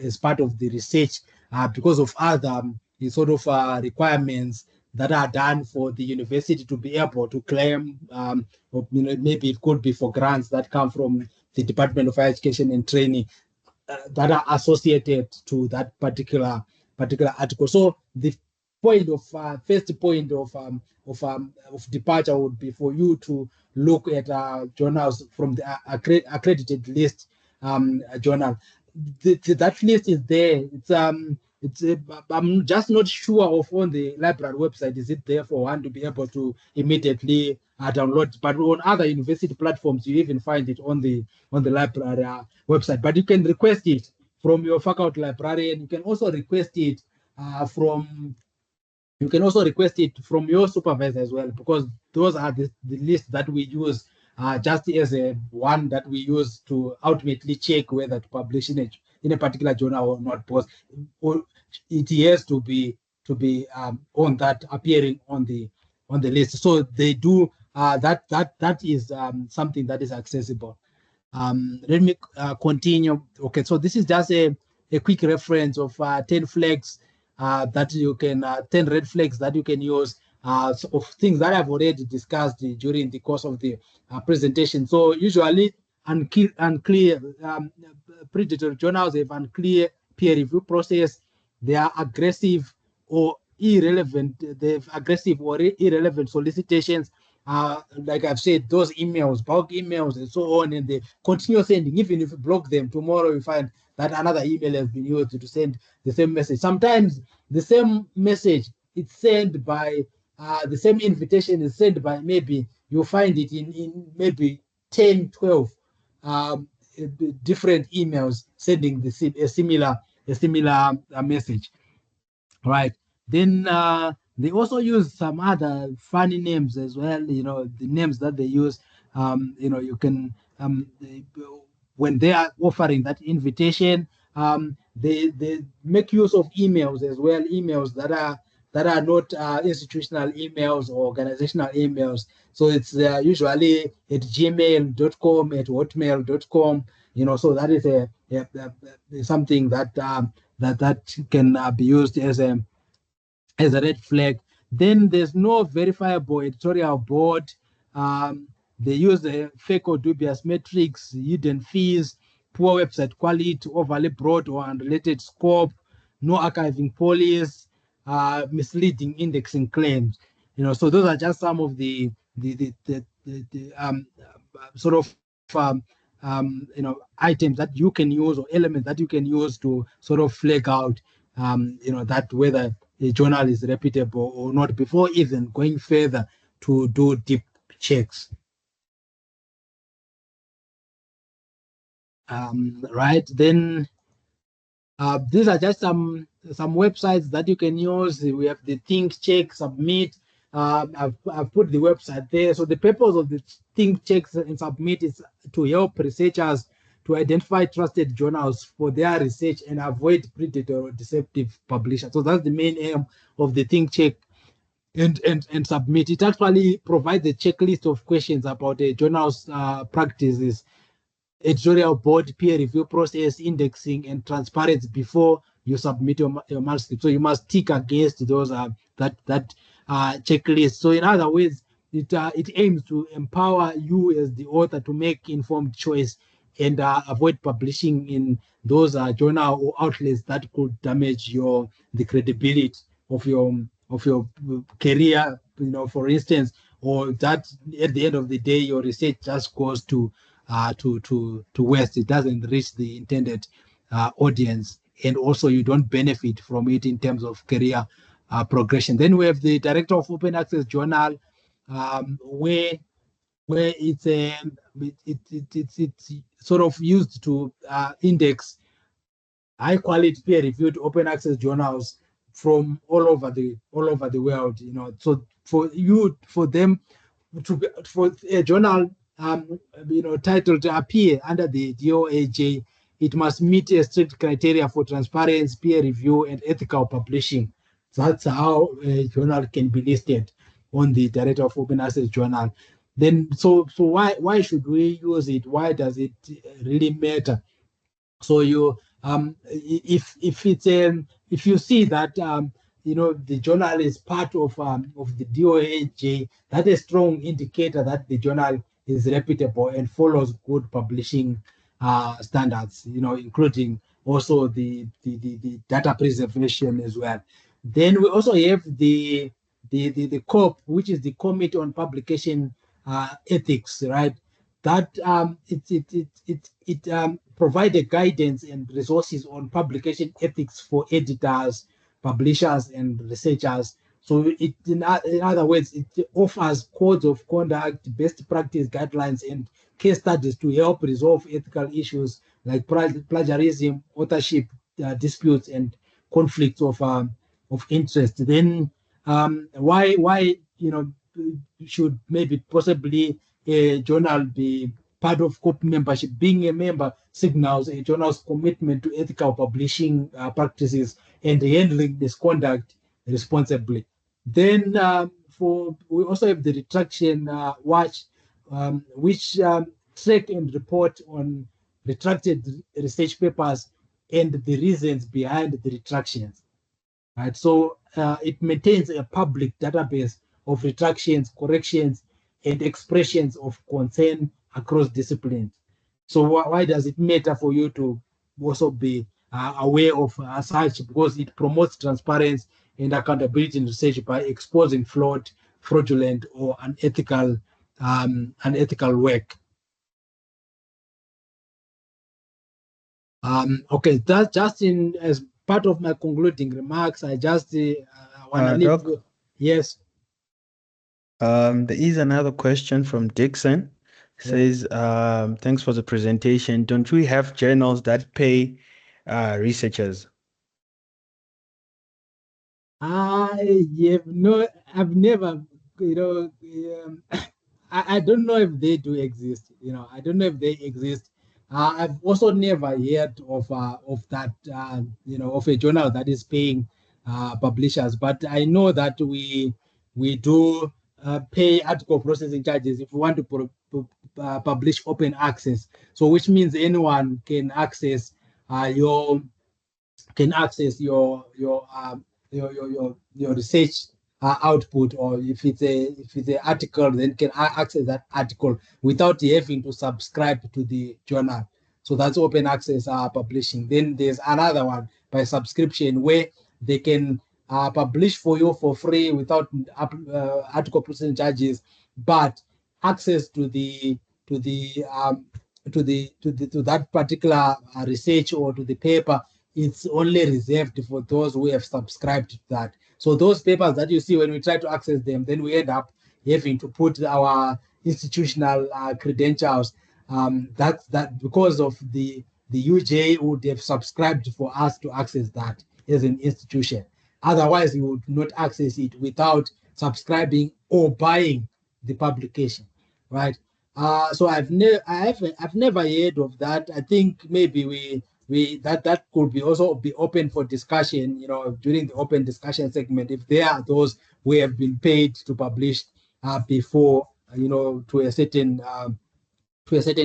as part of the research because of other sort of requirements that are done for the university to be able to claim, or maybe it could be for grants that come from the Department of Higher Education and Training that are associated to that particular article. So the point of first point of departure would be for you to look at journals from the accredited list journal. That list is there. I'm just not sure of on the library website. Is it there for one to be able to immediately download? But on other university platforms, you even find it on the library website. But you can request it from your faculty librarian. You can also request it from your supervisor as well, because those are the lists that we use just as a one that we use to ultimately check whether to publish in a particular journal or not, because it has to be on that, appearing on the list. So they do that is something that is accessible. Let me continue. Okay, so this is just a quick reference of 10 flags that you can 10 red flags that you can use of things that I've already discussed during the course of the presentation. So usually unclear predatory journals have unclear peer review process. They are aggressive or irrelevant. They have aggressive or irrelevant solicitations. Like I've said, those emails, bulk emails, and so on, and they continue sending. Even if you block them, tomorrow you find that another email has been used to send the same message. Sometimes the same message it's sent by the same invitation is sent by, maybe you find it in maybe 10, 12 different emails sending a similar message, right? Then they also use some other funny names as well. The names that they use. You can when they are offering that invitation, they make use of emails as well. Emails that are not institutional emails or organizational emails. So it's usually at gmail.com, at hotmail.com. So that is something that that can be used as a red flag. Then there's no verifiable editorial board. They use the fake or dubious metrics, hidden fees, poor website quality, overly broad or unrelated scope, no archiving policy, misleading indexing claims. So those are just some of the sort of items that you can use, or elements that you can use to sort of flag out that whether a journal is reputable or not, before even going further to do deep checks. Right, then these are just some websites that you can use. We have the Think, Check, Submit. I've put the website there. So the purpose of the Think, Check, and Submit is to help researchers to identify trusted journals for their research and avoid predatory or deceptive publishers. So that's the main aim of the Think, Check, and Submit. It actually provides a checklist of questions about a journal's practices, editorial board, peer review process, indexing, and transparency before you submit your manuscript. So you must tick against those that checklist. So in other words, it aims to empower you as the author to make informed choice and avoid publishing in those journal or outlets that could damage the credibility of your career. For instance, or that at the end of the day your research just goes to waste. It doesn't reach the intended audience, and also you don't benefit from it in terms of career progression. Then we have the director of open access journal, where it's sort of used to index high quality peer reviewed open access journals from all over the world. So for them for a journal titled to appear under the DOAJ, it must meet a strict criteria for transparency, peer review, and ethical publishing. That's how a journal can be listed on the Director of Open Access Journal. Then, so why should we use it? Why does it really matter? So if if you see that the journal is part of the DOAJ, that's a strong indicator that the journal is reputable and follows good publishing standards, including also the data preservation as well. Then we also have the COP, which is the Committee on Publication Ethics, right? That it provided guidance and resources on publication ethics for editors, publishers, and researchers. So in other words, it offers codes of conduct, best practice guidelines, and case studies to help resolve ethical issues like plagiarism, authorship disputes, and conflicts of interest. Then why should maybe possibly a journal be part of COP membership? Being a member signals a journal's commitment to ethical publishing practices and handling misconduct responsibly. Then we also have the retraction watch, which track and report on retracted research papers and the reasons behind the retractions. Right, so it maintains a public database of retractions, corrections, and expressions of concern across disciplines. So why does it matter for you to also be aware of such? Because it promotes transparency and accountability in research by exposing flawed, fraudulent, or unethical work. Okay, that's just in as part of my concluding remarks. I just want to leave. Doc, Yes. there is another question from Dixon. Says, thanks for the presentation. Don't we have journals that pay researchers? I've never, I don't know if they do exist. I don't know if they exist. I've also never heard of that, of a journal that is paying publishers. But I know that we do pay article processing charges if we want to publish open access. So which means anyone can access your your research output, or if it's an article, then can access that article without having to subscribe to the journal. So that's open access publishing. Then there's another one by subscription where they can publish for you for free without article processing charges, but access to that particular research or to the paper, it's only reserved for those who have subscribed to that. So those papers that you see, when we try to access them, then we end up having to put our institutional credentials. That because of the UJ would have subscribed for us to access that as an institution. Otherwise, you would not access it without subscribing or buying the publication, right? So I've never heard of that. I think maybe that could be also be open for discussion, during the open discussion segment, if there are those who have been paid to publish before, to a certain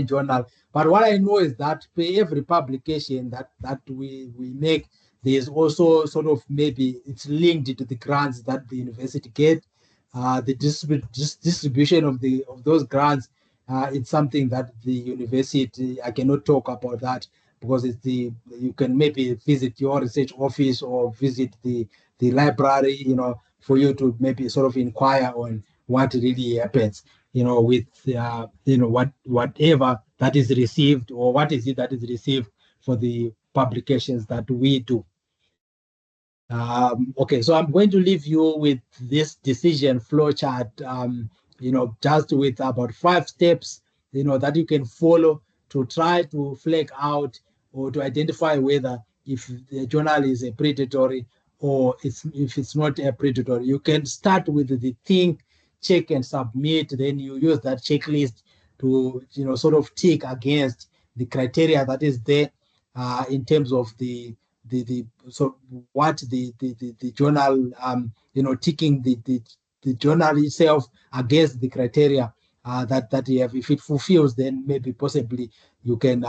journal. But what I know is that for every publication that we make, there's also sort of, maybe it's linked to the grants that the university get. The distribution of those grants, it's something that the university, I cannot talk about that, because you can maybe visit your research office or visit the library, for you to maybe sort of inquire on what really happens, with whatever that is received, or what is it that is received for the publications that we do. Okay, so I'm going to leave you with this decision flow chart, just with about 5 steps, that you can follow to try to flag out or to identify whether if the journal is a predatory or if it's not a predatory. You can start with the think, check, and submit. Then you use that checklist to, sort of tick against the criteria that is there in terms of the so what the journal ticking the journal itself against the criteria that you have. If it fulfills, then maybe possibly you can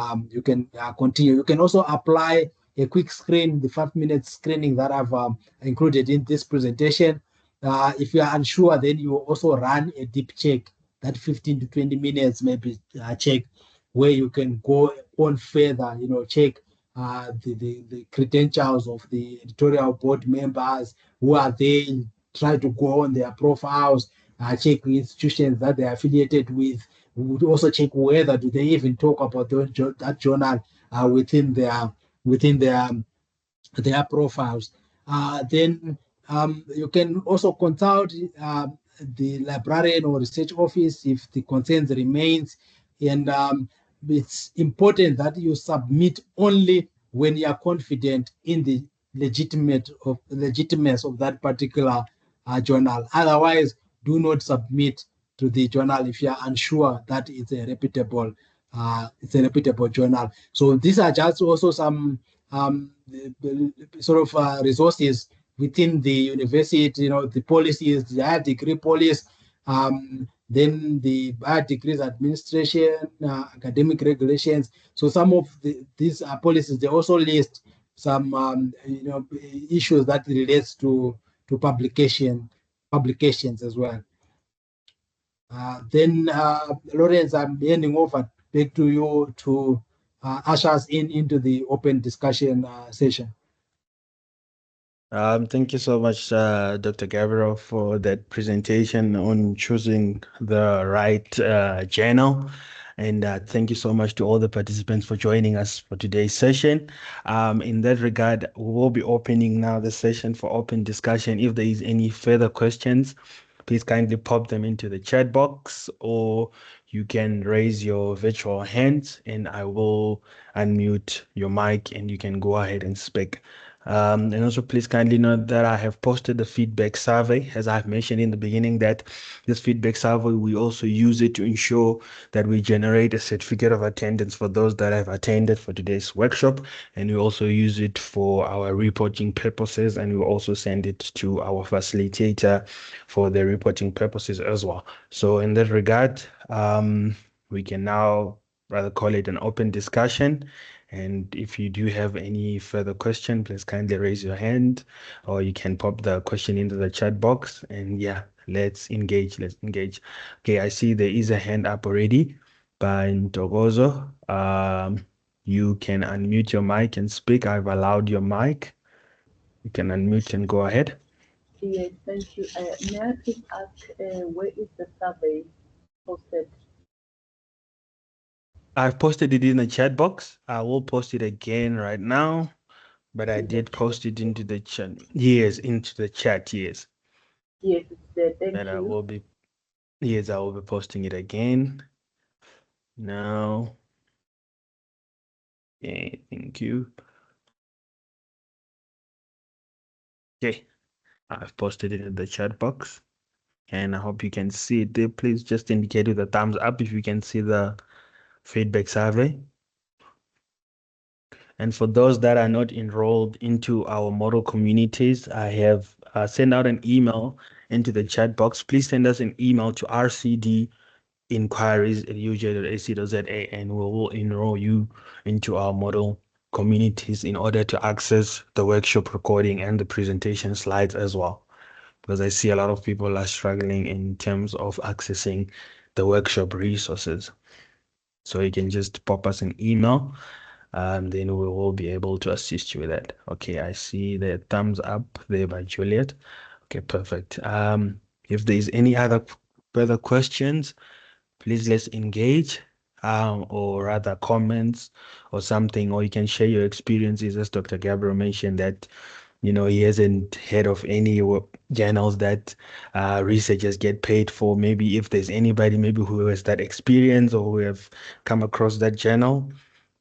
continue. You can also apply a quick screen, the 5 minute screening that I've included in this presentation. If you are unsure, then you also run a deep check, that 15 to 20 minutes maybe check, where you can go on further, check the credentials of the editorial board members, who are they, try to go on their profiles, check the institutions that they're affiliated with. We would also check whether do they even talk about that journal within their profiles. Then you can also consult the librarian or research office if the concerns remains. And it's important that you submit only when you are confident in the legitimacy of that particular journal. Otherwise, do not submit to the journal if you are unsure that it's a reputable journal. So these are just also some sort of resources within the university, the policies, the higher degree policy, then the higher degrees administration, academic regulations. So some of these policies, they also list some issues that relates to publications as well. Then Lawrence, I'm handing over back to you to usher us into the open discussion session. Thank you so much, Dr. Gabriel, for that presentation on choosing the right journal. And thank you so much to all the participants for joining us for today's session. In that regard, we will be opening now the session for open discussion. If there is any further questions, please kindly pop them into the chat box, or you can raise your virtual hand and I will unmute your mic and you can go ahead and speak. And also, please kindly note that I have posted the feedback survey, as I've mentioned in the beginning, that this feedback survey, we also use it to ensure that we generate a certificate of attendance for those that have attended for today's workshop. And we also use it for our reporting purposes, and we also send it to our facilitator for the reporting purposes as well. So in that regard, we can now rather call it an open discussion. And if you do have any further question, please kindly raise your hand, or you can pop the question into the chat box. And yeah, let's engage. Let's engage. Okay, I see there is a hand up already by Ntogozo. You can unmute your mic and speak. I've allowed your mic. You can unmute and go ahead. Yes, thank you. May I please ask where is the survey posted? I've posted it in the chat box. I will post it again right now, but I did post it into the chat. Yes, into the chat. Yes. Yes, it's there. Thank But I you. will be, yes, I will be posting it again now. Okay, thank you. Okay, I've posted it in the chat box, and I hope you can see it there. Please just indicate with a thumbs up if you can see the feedback survey. And for those that are not enrolled into our model communities, I have sent out an email into the chat box. Please send us an email to rcdinquiries@uj.ac.za, and we will enroll you into our model communities in order to access the workshop recording and the presentation slides as well. Because I see a lot of people are struggling in terms of accessing the workshop resources. So you can just pop us an email, then we will be able to assist you with that. Okay, I see the thumbs up there by Juliet. Okay, perfect. If there's any other further questions, please let's engage, or rather comments or something, or you can share your experiences, as Dr. Gabriel mentioned, that he hasn't heard of any journals that researchers get paid for. Maybe if there's anybody maybe who has that experience or who have come across that journal,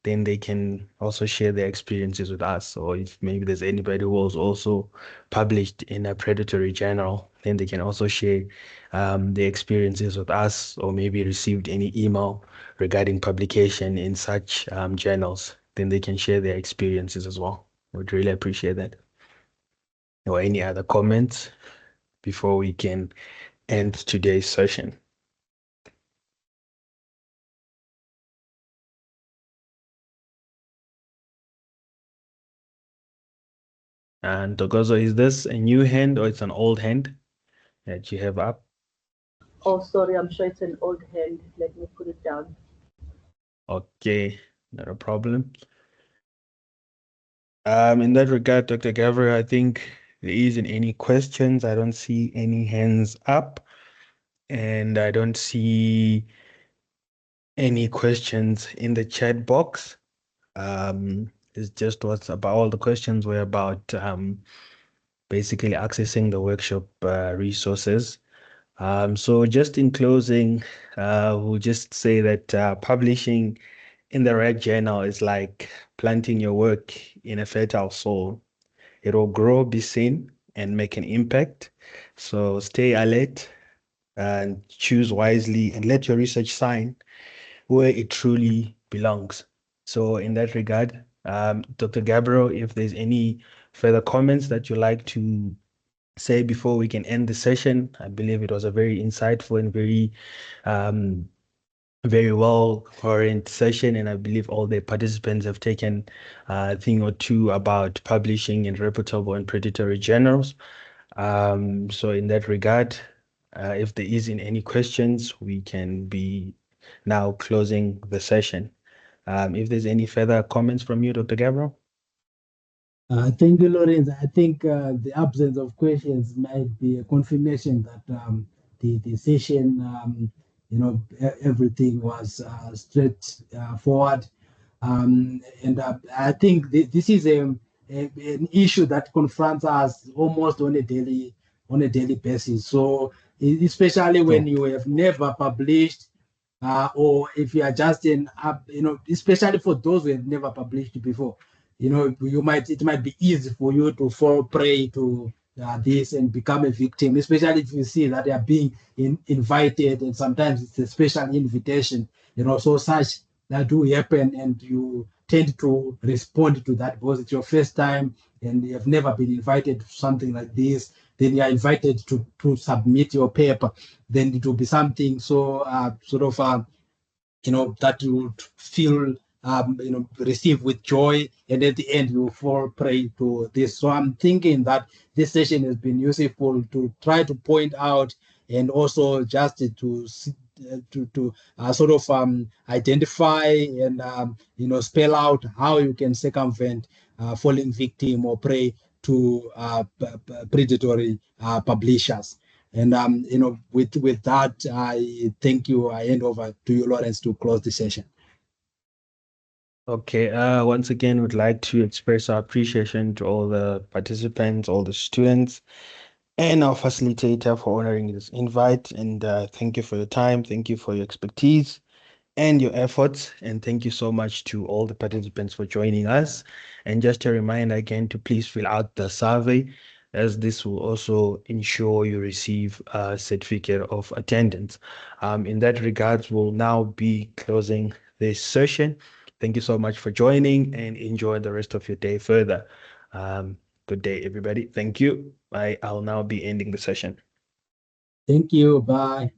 then they can also share their experiences with us. Or if maybe there's anybody who was also published in a predatory journal, then they can also share their experiences with us, or maybe received any email regarding publication in such journals. Then they can share their experiences as well. Would really appreciate that. Or any other comments before we can end today's session? And Togozo, is this a new hand or it's an old hand that you have up? Oh, sorry, I'm sure it's an old hand. Let me put it down. Okay, not a problem. In that regard, Dr. Gabriel, I think there isn't any questions. I don't see any hands up, and I don't see any questions in the chat box. It's just what's about all the questions were about basically accessing the workshop resources. So just in closing, we'll just say that publishing in the right journal is like planting your work in a fertile soil. It will grow, be seen, and make an impact. So stay alert and choose wisely and let your research shine where it truly belongs. So in that regard, Dr. Gabriel, if there's any further comments that you'd like to say before we can end the session, I believe it was a very insightful and um, very well oriented session, and I believe all the participants have taken a thing or two about publishing in reputable and predatory journals. So in that regard, if there isn't any questions, we can be now closing the session. If there's any further comments from you, Dr. Gabriel? Thank you, Lawrence. I think the absence of questions might be a confirmation that the session, everything was straight forward. And I think this is an issue that confronts us almost on a daily basis. So especially when Oh, you have never published, or if you are just especially for those who have never published before, it might be easy for you to fall prey to this and become a victim, especially if you see that they are being invited, and sometimes it's a special invitation, so such that do happen, and you tend to respond to that because it's your first time and you have never been invited to something like this. Then you are invited to submit your paper, then it will be something so sort of that you would feel receive with joy, and at the end you fall prey to this. So I'm thinking that this session has been useful to try to point out, and also just to sort of identify and spell out how you can circumvent falling victim or prey to predatory publishers. And with that, I thank you. I hand over to you, Lawrence, to close the session. okay. Once again, would like to express our appreciation to all the participants, all the students, and our facilitator for honoring this invite. And thank you for your time. Thank you for your expertise and your efforts. And thank you so much to all the participants for joining us. And just a reminder again to please fill out the survey, as this will also ensure you receive a certificate of attendance. In that regards, we'll now be closing this session. Thank you so much for joining, and enjoy the rest of your day further. Um, Good day, everybody. Thank you. I'll now be ending the session. Thank you. Bye.